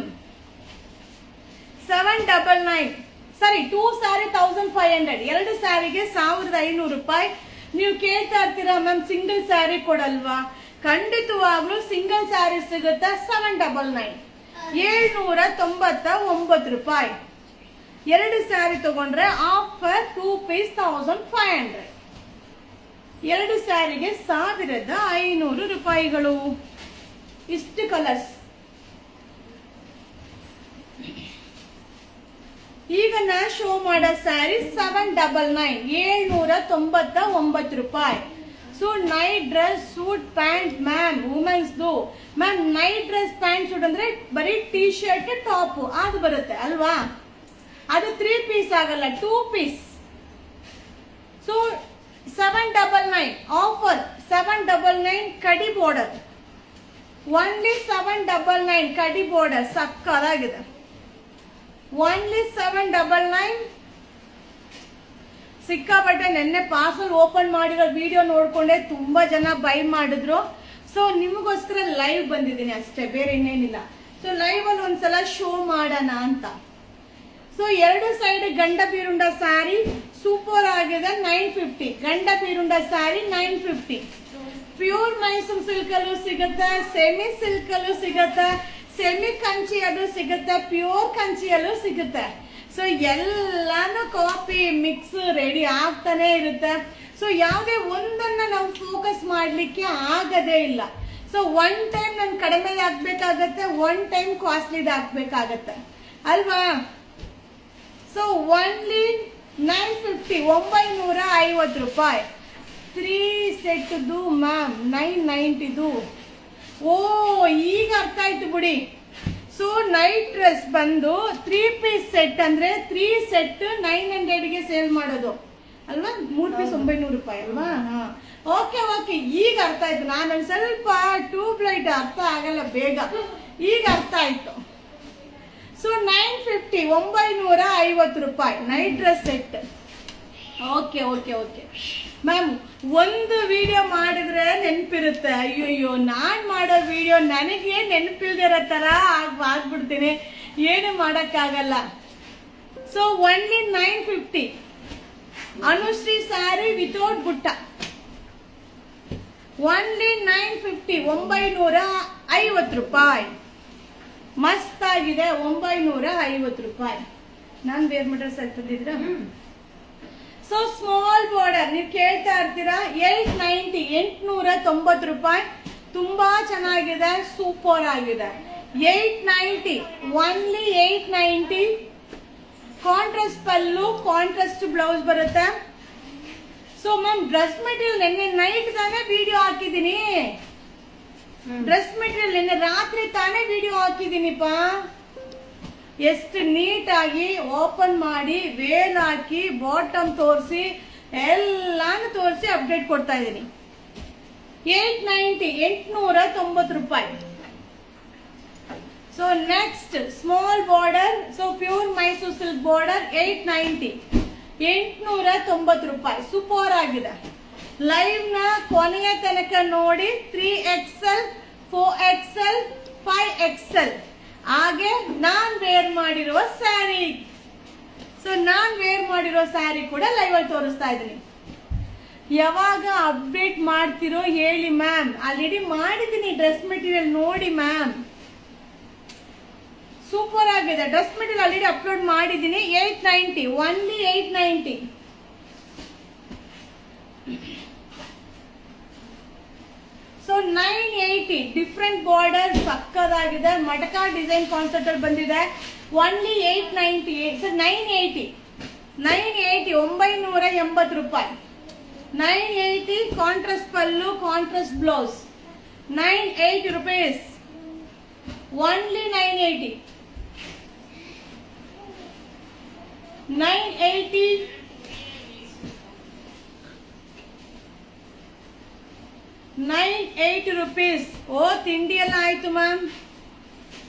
799. ಸರಿ, 2 ಸ್ಯಾರಿ 1500. 2 ಸ್ಯಾರಿಗೆ 1500 ರೂಪಾಯಿ. ನೀವು ಕೇಳ್ತಾ ಇರ್ತೀರಾ ಮ್ಯಾಮ್ ಸಿಂಗಲ್ ಸ್ಯಾರಿ ಕೊಡಲ್ವಾ? ಖಂಡಿತವಾಗ್ಲೂ ಸಿಂಗಲ್ ಸ್ಯಾರಿ ಸಿಗುತ್ತೆ 799 799 ರೂಪಾಯಿ. 2 ಸ್ಯಾರಿ ತಗೊಂಡ್ರೆ ಆಫರ್ 2 ಪೀಸ್ 1500. 2 ಸ್ಯಾರಿಗೆ 1500 ರೂಪಾಯಿಗಳು. ಇಷ್ಟು ಕಲರ್ಸ್. ಈಗ ನಾ ಶೋ ಮಾಡೋ ಸ್ಯಾರಿ 799 799 ರೂಪಾಯಿ. So night dress suit pant ma'am, ವುಮೆನ್ಸ್ದು ma'am. Night dress pant suit ಅಂದ್ರೆ ಬರೀ ಟೀ ಶರ್ಟ್ ಟಾಪ್ ಅದು ಬರುತ್ತೆ ಅಲ್ವಾ? ಅದು 3 ಪೀಸ್ ಆಗಲ್ಲ, 2 ಪೀಸ್. So 799 offer. 799 ಕಡಿ ಬಾರ್ಡರ್. ಓನ್ಲಿ 799 ಕಡಿ ಬಾರ್ಡರ್. ಸಕ್ಕದಾಗಿದೆ. ಓನ್ಲಿ 799. ಸಿಕ್ಕಾಪಟ್ಟೆ ನೆನ್ನೆ ಪಾರ್ಸಲ್ ಓಪನ್ ಮಾಡಿರೋ ವಿಡಿಯೋ ನೋಡ್ಕೊಂಡೆ ತುಂಬಾ ಜನ ಬೈ ಮಾಡಿದ್ರು. ಸೊ ನಿಮಗೋಸ್ಕರ ಲೈವ್ ಬಂದಿದ್ದೀನಿ ಅಷ್ಟೇ, ಬೇರೆ ಇನ್ನೇನಿಲ್ಲ. ಸೊ ಲೈವ್ ಅಲ್ಲಿ ಒಂದ್ಸಲ ಶೋ ಮಾಡೋಣ ಅಂತ. ಸೊ 2 ಸೈಡ್ ಗಂಡ ಬೀರುಂಡ ಸ್ಯಾರಿ ಸೂಪರ್ ಆಗಿದೆ. 950. ಗಂಡ ಬೀರುಂಡ ಸ್ಯಾರಿ 950. ಪ್ಯೂರ್ ಮೈಸೂರು ಸಿಲ್ಕ್ ಅಲ್ಲೂ ಸಿಗುತ್ತೆ, ಸೆಮಿ ಸಿಲ್ಕ್ ಅಲ್ಲೂ ಸಿಗುತ್ತೆ, ಸೆಮಿ ಕಂಚಿಯಲ್ಲೂ ಸಿಗುತ್ತೆ, ಪ್ಯೂರ್ ಕಂಚಿಯಲ್ಲೂ ಸಿಗುತ್ತೆ. ಸೊ ಎಲ್ಲಾನು ಕಾಪಿ ಮಿಕ್ಸ್ ರೆಡಿ ಆಗ್ತಾನೆ ಇರುತ್ತೆ. ಸೊ ಯಾವುದೇ ಒಂದನ್ನ ನಾವು ಫೋಕಸ್ ಮಾಡ್ಲಿಕ್ಕೆ ಆಗದೇ ಇಲ್ಲ. ಸೊ 1 ಟೈಮ್ ನಾನು ಕಡಿಮೆ ಹಾಕ್ಬೇಕಾಗತ್ತೆ, 1 ಟೈಮ್ ಕಾಸ್ಟ್ಲಿ ಹಾಕ್ಬೇಕಾಗತ್ತೆ ಅಲ್ವಾ? ಸೊ ಓನ್ಲಿ 950 950 ರೂಪಾಯಿ. 3 ಸೆಟ್ದು ಮ್ಯಾಮ್ 990. ಓ ಈಗ ಅರ್ಥ ಆಯ್ತು ಬಿಡಿ. ಸೊ ನೈಟ್ ಡ್ರೆಸ್ ಬಂದು 3 ಪೀಸ್ ಸೆಟ್ ಅಂದ್ರೆ 3 ಸೆಟ್ 900ಗೆ ಸೇಲ್ ಮಾಡೋದು ಅಲ್ವಾ? 3 ಪೀಸ್ 900 ರೂಪಾಯಿ ಅಲ್ವಾ? ಓಕೆ ಓಕೆ, ಈಗ ಅರ್ಥ ಆಯ್ತು. ನಾನು ಸ್ವಲ್ಪ ಟ್ಯೂಬ್ ಲೈಟ್ ಅರ್ಥ ಆಗಲ್ಲ ಬೇಗ, ಈಗ ಅರ್ಥ ಆಯ್ತು. ಸೊ 950 950 ರೂಪಾಯಿ night dress set. Okay okay okay ma'am, ಒಂದು ವಿಡಿಯೋ ಮಾಡಿದ್ರೆ ನೆನಪಿರುತ್ತೆ. ಅಯ್ಯೋ ನಾನ್ ಮಾಡೋ ವಿಡಿಯೋ ನನಗೆ ನೆನಪಿಲ್ದಿರೋ ತರ ಆಗ್ಬಿಡ್ತೀನಿ, ಏನು ಮಾಡಕ್ಕಾಗಲ್ಲ. So only 950. Anushree sari without butta. Only 950 950 ರೂಪಾಯಿ. ಮಸ್ತ್ ಆಗಿದೆ. 950 ರೂಪಾಯಿ. ನಾನು ಬೇರೆ ಮೀಟರ್ ಸೆಟ್ ತಂದಿದ್ರ. ಸೊ ಸ್ಮಾಲ್ ಬಾರ್ಡರ್ ನೀವು ಕೇಳ್ತಾ ಇರ್ತೀರಾ, 890 890 ರೂಪಾಯಿ. ತುಂಬಾ ಚೆನ್ನಾಗಿದೆ, ಸೂಪರ್ ಆಗಿದೆ. 890, only 890. Contrast pallu, contrast blouse ಬರುತ್ತೆ. ಸೊ ಮ್ಯಾಮ್ ಡ್ರೆಸ್ ಮೆಟೀರಿಯಲ್ ನಿನ್ನೆ ನೈಟ್ ತಾನೇ ವಿಡಿಯೋ ಹಾಕಿದೀನಿ. ಡ್ರೆಸ್ ಮೆಟೀರಿಯಲ್ ನಿನ್ನೆ ರಾತ್ರಿ ತಾನೇ ವಿಡಿಯೋ ಹಾಕಿದೀನಿಪ್ಪ. ಎಷ್ಟು ನೀಟಾಗಿ ಓಪನ್ ಮಾಡಿ ವೇಲ್ ಹಾಕಿ ಬಾಟಮ್ ತೋರಿಸಿ ಎಲ್ಲಾನು ತೋರಿಸಿ ಅಪ್ಡೇಟ್ ಕೊಡ್ತಾ ಇದ್ದೀನಿ. 890, 890 ರೂಪಾಯಿ. So next small border, so pure Mysuru silk border 890, 890 ರೂಪಾಯಿ. ಸೂಪರ್ ಆಗಿದೆ. ಲೈವ್ ನ ಕೊನೆಯ ತನಕ ನೋಡಿ. 3XL, 4XL, 5XL. ಹಾಗೆ ನಾನ್ ವೇರ್ ಮಾಡಿರುವ ಸ್ಯಾರಿ. ಸೊ ನಾನ್ ವೇರ್ ಮಾಡಿರೋ ಸ್ಯಾರಿ ಕೂಡ ಲೈವ್ ಅಲ್ಲಿ ತೋರಿಸ್ತಾ ಇದ್ದೀನಿ. ಯಾವಾಗ ಅಪ್ಡೇಟ್ ಮಾಡ್ತಿರೋ ಹೇಳಿ ಮ್ಯಾಮ್. ಆಲ್ರೆಡಿ ಮಾಡಿದ್ದೀನಿ ಡ್ರೆಸ್ ಮೆಟೀರಿಯಲ್ ನೋಡಿ ಮ್ಯಾಮ್. ಸೂಪರ್ ಆಗಿದೆ. ಡ್ರೆಸ್ ಮೆಟೀರಿಯಲ್ ಆಲ್ರೆಡಿ ಅಪ್ಲೋಡ್ ಮಾಡಿದ್ದೀನಿ. 890, ಓನ್ಲಿ 890. ಸೊ 980 ಡಿಫ್ರೆಂಟ್ ಬಾರ್ಡರ್ ಸಕ್ಕದಾಗಿದೆ. ಮಟಕ ಡಿಸೈನ್ ಕಾನ್ಸೆಪ್ಟ್ ಅಲ್ಲಿ ಬಂದಿದೆ. ಓನ್ಲಿ 890. ಸೊ 980, 980 ರೂಪಾಯಿ. 980 contrast pallu, contrast blouse. 980 rupees. Only 980. 980. 980 rupees. ಓ ತಿಂಡಿ ಎಲ್ಲ ಆಯ್ತು ಮ್ಯಾಮ್,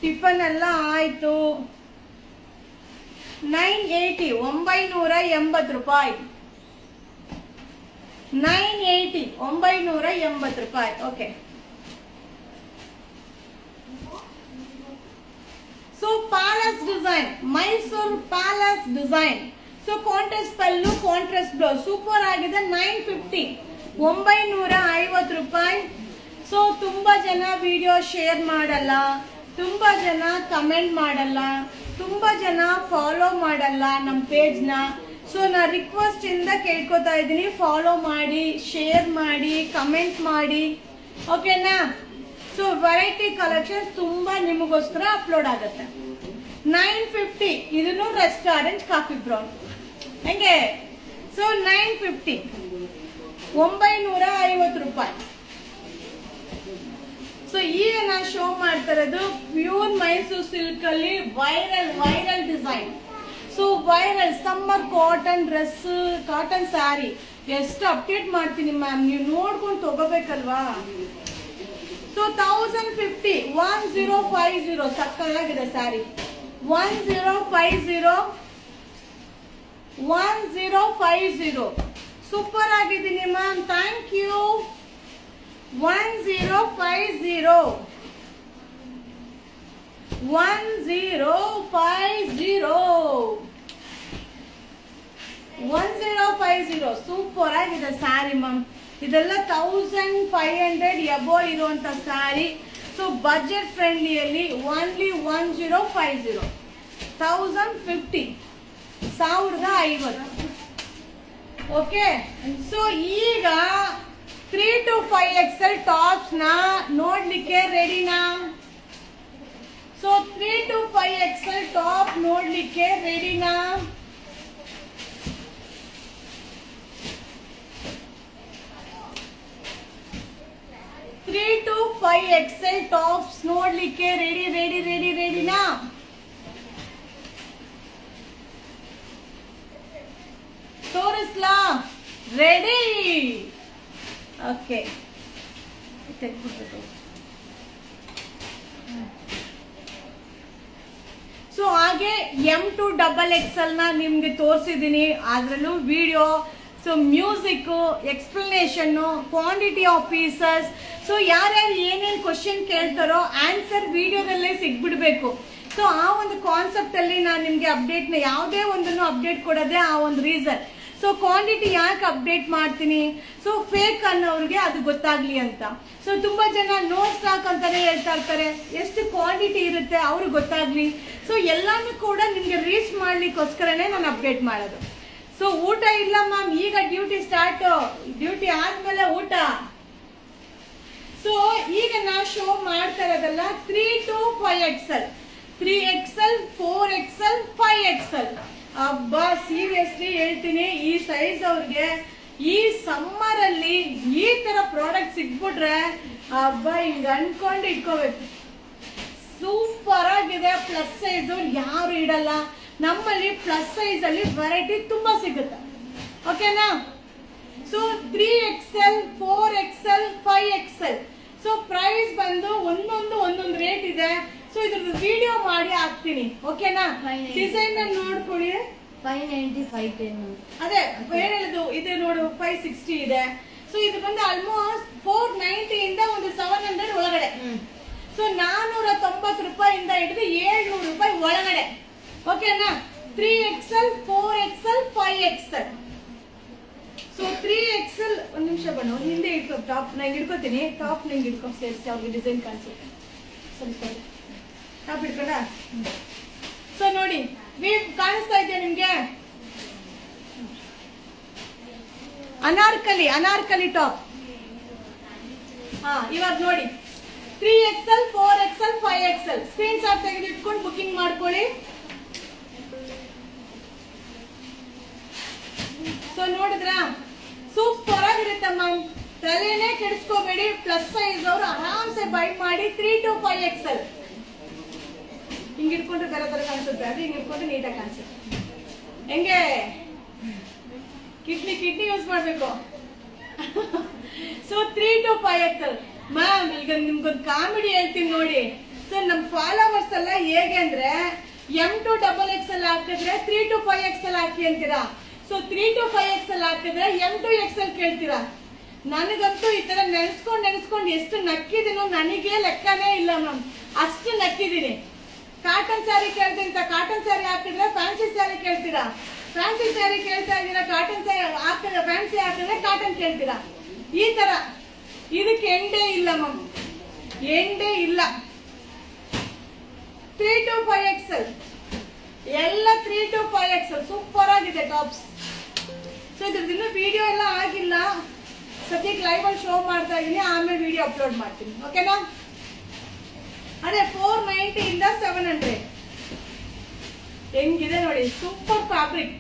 ಟಿಫನ್ ಎಲ್ಲ ಆಯ್ತು. 980, 980 ರೂಪಾಯಿ. 980, 980 ರೂಪಾಯಿ. Okay. So palace design, Mysore palace design. So contrast pallu, contrast blouse. Super ಆಗಿದೆ. 950, 950 ರೂಪಾಯಿ. ಸೊ ತುಂಬಾ ಜನ ವಿಡಿಯೋ ಶೇರ್ ಮಾಡಲ್ಲ, ತುಂಬಾ ಜನ ಕಮೆಂಟ್ ಮಾಡಲ್ಲ, ತುಂಬಾ ಜನ ಫಾಲೋ ಮಾಡಲ್ಲ ನಮ್ಮ ಪೇಜ್ನ. ಸೊ ನಾ ರಿಕ್ವೆಸ್ಟ್ ಇಂದ ಕೇಳ್ಕೊತಾ ಇದ್ದೀನಿ, ಫಾಲೋ ಮಾಡಿ, ಶೇರ್ ಮಾಡಿ, ಕಮೆಂಟ್ ಮಾಡಿ, ಓಕೆನಾ. ಸೊ ವೆರೈಟಿ ಕಲೆಕ್ಷನ್ಸ್ ತುಂಬಾ ನಿಮಗೋಸ್ಕರ ಅಪ್ಲೋಡ್ ಆಗುತ್ತೆ. 950, ಇದನ್ನು ರೆಸ್ಟೋರೆಂಟ್ ಕಾಫಿ ಬ್ರೌನ್ ಹೆಂಗೆ. ಸೊ 950, 950 ರೂಪಾಯಿ. ಸೊ ಈಗ ನಾನು ಶೋ ಮಾಡ್ತಾ ಇರೋದು ಪ್ಯೂರ್ ಮೈಸೂರು ಸಿಲ್ಕ್ ಅಲ್ಲಿ viral design. So viral summer cotton dress, cotton sari ಎಷ್ಟು ಅಪ್ಡೇಟ್ ಮಾಡ್ತೀನಿ ಮ್ಯಾಮ್, ನೀವು ನೋಡ್ಕೊಂಡು ತಗೋಬೇಕಲ್ವಾ. ಸೊ 1050, 1050 ಸಕ್ಕತ್ತಾಗಿದೆ ಸ್ಯಾರಿ. 1050, 1050. ಸೂಪರ್ ಆಗಿದ್ದೀನಿ ಮ್ಯಾಮ್, ಥ್ಯಾಂಕ್ ಯು. 1050, 1050. ಸೂಪರ್ ಆಗಿದೆ ಸ್ಯಾರಿ ಮ್ಯಾಮ್. ಇದೆಲ್ಲ 1500 ಎಬೋ ಇರುವಂತ ಸ್ಯಾರಿ. ಸೊ ಬಜೆಟ್ ಫ್ರೆಂಡ್ಲಿಯಲ್ಲಿ ಓನ್ಲಿ 1050, 1050, 1050. ಓಕೆ. ಸೊ ಈಗ 3 to 5XL ಟಾಪ್ಸ್ ನ ನೋಡ್ಲಿಕ್ಕೆ ರೆಡಿನಾ? ಸೊ 3 to 5XL ಟಾಪ್ ನೋಡ್ಲಿಕ್ಕೆ ರೆಡಿನಾ? 3 to 5XL ಟಾಪ್ಸ್ ನೋಡ್ಲಿಕ್ಕೆ ರೆಡಿನಾ? ತೋರಿಸ್ಲಾ? ರೆಡಿ? ಓಕೆ. ಸೊ ಹಾಗೆ M2 XXL ನ ನಿಮ್ಗೆ ತೋರಿಸಿದೀನಿ, ಅದ್ರಲ್ಲೂ video. So music, explanation, quantity of pieces. So ಯಾರ್ಯಾರು ಏನೇನು ಕ್ವಶನ್ ಕೇಳ್ತಾರೋ ಆನ್ಸರ್ ವಿಡಿಯೋದಲ್ಲೇ ಸಿಗ್ಬಿಡ್ಬೇಕು. ಸೊ ಆ ಒಂದು ಕಾನ್ಸೆಪ್ಟ್ ಅಲ್ಲಿ ನಾನು ನಿಮ್ಗೆ ಅಪ್ಡೇಟ್ನ ಯಾವುದೇ ಒಂದನ್ನು ಅಪ್ಡೇಟ್ ಕೊಡೋದೇ ಆ ಒಂದು ರೀಸನ್. ಸೊ ಕ್ವಾಂಟಿಟಿ ಯಾಕೆ ಅಪ್ಡೇಟ್ ಮಾಡ್ತೀನಿ, ಸೊ ಫೇಕ್ ಅನ್ನೋರಿಗೆ ಅದು ಗೊತ್ತಾಗ್ಲಿ ಅಂತ. ಸೊ ತುಂಬಾ ಜನ ನೋ ಸ್ಟಾಕ್ ಅಂತಾನೆ ಹೇಳ್ತಾ ಇರ್ತಾರೆ, ಎಷ್ಟು ಕ್ವಾಂಟಿಟಿ ಇರುತ್ತೆ ಅವ್ರಿಗೆ ಗೊತ್ತಾಗ್ಲಿ. ಸೊ ಎಲ್ಲಾನು ಕೂಡ ನಿಮ್ಗೆ ರೀಚ್ ಮಾಡ್ಲಿಕ್ಕೋಸ್ಕರನೇ ನಾನು ಅಪ್ಡೇಟ್ ಮಾಡೋದು. ಸೊ ಊಟ ಇಲ್ಲ ಮ್ಯಾಮ್, ಈಗ ಡ್ಯೂಟಿ ಸ್ಟಾರ್ಟ್, ಡ್ಯೂಟಿ ಆದ್ಮೇಲೆ ಊಟ. ಸೊ ಈಗ ನಾ ಶೋ ಮಾಡ್ತಾ ಇರೋದಲ್ಲ 3 to 5XL, 3XL, 4XL, 5XL. ಅಬ್ಬಾ ಸೀರಿಯಸ್ಲಿ ಹೇಳ್ತೀನಿ, ಈ ಸೈಜ್ ಅವ್ರಿಗೆ ಈ ಸಮ್ಮರ್ ಅಲ್ಲಿ ಈ ತರ ಪ್ರಾಡಕ್ಟ್ ಸಿಗ್ಬಿಟ್ರೆ ಅಬ್ಬಾ ಹಿಂಗ ಅನ್ಕೊಂಡು ಇಟ್ಕೋಬೇಕು. ಸೂಪರ್ ಆಗಿದೆ. ಪ್ಲಸ್ ಸೈಜ್ ಯಾರು ಇಡಲ್ಲ, ನಮ್ಮಲ್ಲಿ ಪ್ಲಸ್ ಸೈಜ್ ಅಲ್ಲಿ ವೆರೈಟಿ ತುಂಬಾ ಸಿಗುತ್ತೆ. ಓಕೆನಾ? So 3XL, 4XL, 5XL. So price ಬಂದು ಒಂದೊಂದು ರೇಟ್ ಇದೆ. ಸೊ ಇದ್ರದ್ದು ವಿಡಿಯೋ ಮಾಡಿ ಹಾಕ್ತೀನಿ. ಓಕೆನಾ? ಡಿಸೈನ್ ನೋಡ್ಕೊಳ್ಳಿ. 590, 510. ಅದೇ ಬೇರೆದು ಇದು ನೋಡು 560 ಇದೆ. ಸೊ ಇದು ಬಂದು ಆಲ್ಮೋಸ್ಟ್ 490 ಇಂದ ಒಂದು 700 ಒಳಗಡೆ. ಸೊ 490 ರೂಪಾಯಿಂದ ಹಿಡಿದು 700 ರೂಪಾಯಿ ಒಳಗಡೆ. ಓಕೆನಾ? 3XL, 4XL, 5XL. So 3XL ಒಂದ್ ನಿಮಿಷ ಬಣ್ಣ ಹಿಂದೆ ಇಟ್ಕೊ. ಟಾಪ್ ನಂಗೆ ಇಟ್ಕೋತೀನಿ. ಟಾಪ್ ನಂಗೆ ಇಟ್ಕೊ ಸೇರಿಸಿ ಅವ್ರಿಗೆ ಡಿಸೈನ್ ಕಾಣಿಸುತ್ತೆ. ಸರಿ ಟಾಪ್ ಇಟ್ಕೊಂಡ. ಸೊ ನೋಡಿ ವೀವ್ ಕಾಣಿಸ್ತಾ ಇದೆಯಾ ನಿಮ್ಗೆ? ಅನಾರ್ಕಲಿ ಟಾಪ್. ಇವಾಗ ನೋಡಿ 3XL, 4XL, 5XL. Screen shot ತೆಗೆದು ಇಟ್ಕೊಂಡು ಬುಕಿಂಗ್ ಮಾಡ್ಕೊಳ್ಳಿ. ಸೊ ನೋಡಿದ್ರಾ, ಸೂಪರ್ ಆಗಿರುತ್ತೆ ಮ್ಯಾಮ್. ತಲೆನೇ ಕೆಡಿಸ್ಕೋಬೇಡಿ. ಪ್ಲಸ್ ಸೈಜ್ ಅವರು ಆರಾಮ್ಸೆ ಬೈ ಮಾಡಿ. 3 to 5XL. ಹಿಂಗ್ ಇಟ್ಕೊಂಡ್ರೆ ಬೇರೆ ತರ ಕಾಣಿಸುತ್ತೆ, ಅದು ಹಿಂಗ್ ಇಟ್ಕೊಂಡ್ರೆ ನೀಟಾಗಿ ಕಾಣಿಸುತ್ತೆ. ಹೆಂಗೆ ಕಿಡ್ನಿ ಯೂಸ್ ಮಾಡ್ಬೇಕು. So 3 to 5XL. ಮ್ಯಾಮ್ ಈಗ ನಿಮ್ಗೊಂದು ಕಾಮಿಡಿ ಹೇಳ್ತೀನಿ ನೋಡಿ. ಸೊ ನಮ್ ಫಾಲೋವರ್ಸ್ ಎಲ್ಲ ಹೇಗೆ ಅಂದ್ರೆ M2 XXL ಹಾಕಿದ್ರೆ 3 to 5XL ಹಾಕಿ ಅಂತೀರಾ. ಸೊ 3 to 5XL ಹಾಕಿದ್ರೆ M2 XL ಕೇಳ್ತೀರಾ. ನನಗಂತೂ ಈ ತರ ನೆನೆಸ್ಕೊಂಡು ಎಷ್ಟು ನಕ್ಕಿದೀನೋ ನನಗೆ ಲೆಕ್ಕನೇ ಇಲ್ಲ ಮ್ಯಾಮ್. ಅಷ್ಟು ನಕ್ಕಿದೀನಿ. ಕಾಟನ್ ಸ್ಯಾರಿ ಕೇಳ್ತೀನಿ, ಕಾಟನ್ ಸ್ಯಾರಿ ಹಾಕಿದ್ರೆ ಫ್ಯಾನ್ಸಿ ಸ್ಯಾರಿ ಕೇಳ್ತೀರಾ. ಫ್ಯಾನ್ಸಿ ಸ್ಯಾರಿ ಕೇಳ್ತಾ ಇದ್ದೀರಾ, ಕಾಟನ್ ಸ್ಯಾರಿ ಹಾಕಿದ್ರೆ ಫ್ಯಾನ್ಸಿ ಹಾಕಿದ್ರೆ ಕಾಟನ್ ಕೇಳ್ತೀರಾ. ಈ ತರ ಇದಕ್ಕೆ ಎಂಡೇ ಇಲ್ಲ ಮ್ಯಾಮ್, ಎಂಡೇ ಇಲ್ಲ. 3 to 5XL ಎಲ್ಲ 3 to 5XL ಸೂಪರ್ ಆಗಿದೆ ಟಾಪ್ಸ್. ಸೊ ಇದ್ರದ್ದು ಇನ್ನೂ ವಿಡಿಯೋ ಎಲ್ಲ ಆಗಿಲ್ಲ. ಸದ್ಯಕ್ಕೆ ಲೈವ್ ಅಲ್ಲಿ ಶೋ ಮಾಡ್ತಾ ಇದೀನಿ, ಆಮೇಲೆ ವಿಡಿಯೋ ಅಪ್ಲೋಡ್ ಮಾಡ್ತೀನಿ. ಓಕೆನಾ? ಅದೇ 490 ಇಂದ 700 ಹೆಂಗಿದೆ ನೋಡಿ. ಸೂಪರ್ ಫ್ಯಾಬ್ರಿಕ್,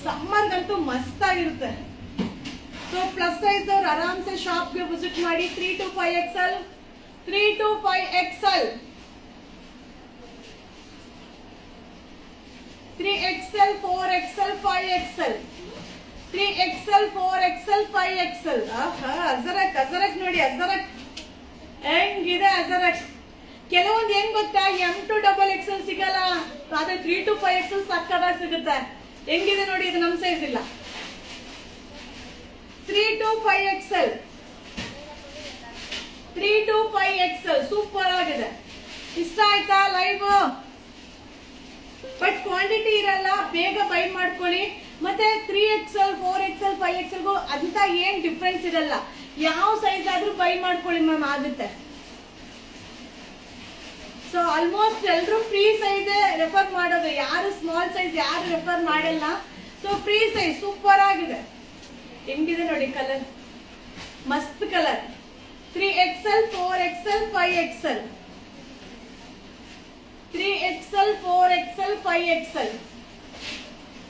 ಸಮ್ಮರ್ಗಂತೂ ಮಸ್ತ್ ಆಗಿರುತ್ತೆ. ಸೊ ಪ್ಲಸ್ ಸೈಜ್ ಅವ್ರು ಆರಾಮ್ಸೆ ಶಾಪ್ಗೆ ವಿಸಿಟ್ ಮಾಡಿ. 3 to 5XL, 3 to 5XL, 3XL, 4XL, 5XL, 3XL, 4XL, 5XL. Ajrakh ನೋಡಿ, ಅಜರಕ್ ಹೆಂಗಿದೆ ಅಜರಕ್. ಕೆಲವೊಂದು ಏನ್ ಗೊತ್ತಾ, M2 XXL ಸಿಗಲ್ಲ, ಆದ್ರೆ 3 to 5XL ಸಕ್ಕತ್ತಾಗಿ ಸಿಗುತ್ತೆ. ಹೆಂಗಿದೆ ನೋಡಿ, ಇದು ನಮ್ ಸೈಜ್ ಇಲ್ಲ. 3 to 5XL, 3 to 5XL super ಆಗಿದೆ. ಇಷ್ಟ ಆಯ್ತಾ ಲೈವ್? ಬಟ್ ಕ್ವಾಂಟಿಟಿ ಇರಲ್ಲ, ಬೇಗ ಬೈ ಮಾಡ್ಕೊಳ್ಳಿ. ಮತ್ತೆ 3XL, 4XL, 5XL ಅಂತ ಏನ್ ಡಿಫ್ರೆನ್ಸ್ ಇರಲ್ಲ. ಯಾವ ಸೈಜ್ ಆದ್ರೂ ಬೈ ಮಾಡ್ಕೊಳ್ಳಿ ಮ್ಯಾಮ್, ಆಗುತ್ತೆ. ಸೊ ಆಲ್ಮೋಸ್ಟ್ ಎಲ್ಲರೂ ಫ್ರೀ ಸೈಜ್ ರೆಫರ್ ಮಾಡೋದು, ಯಾರು ಸ್ಮಾಲ್ ಸೈಜ್ ಯಾರು ರೆಫರ್ ಮಾಡಲ್ಲ. ಸೊ ಫ್ರೀ ಸೈಜ್ ಸೂಪರ್ ಆಗಿದೆ. ಹೆಂಗಿದೆ ನೋಡಿ ಕಲರ್, ಮಸ್ತ್ colour. 3XL, 4XL, 5XL, 3XL, 4XL, 5XL,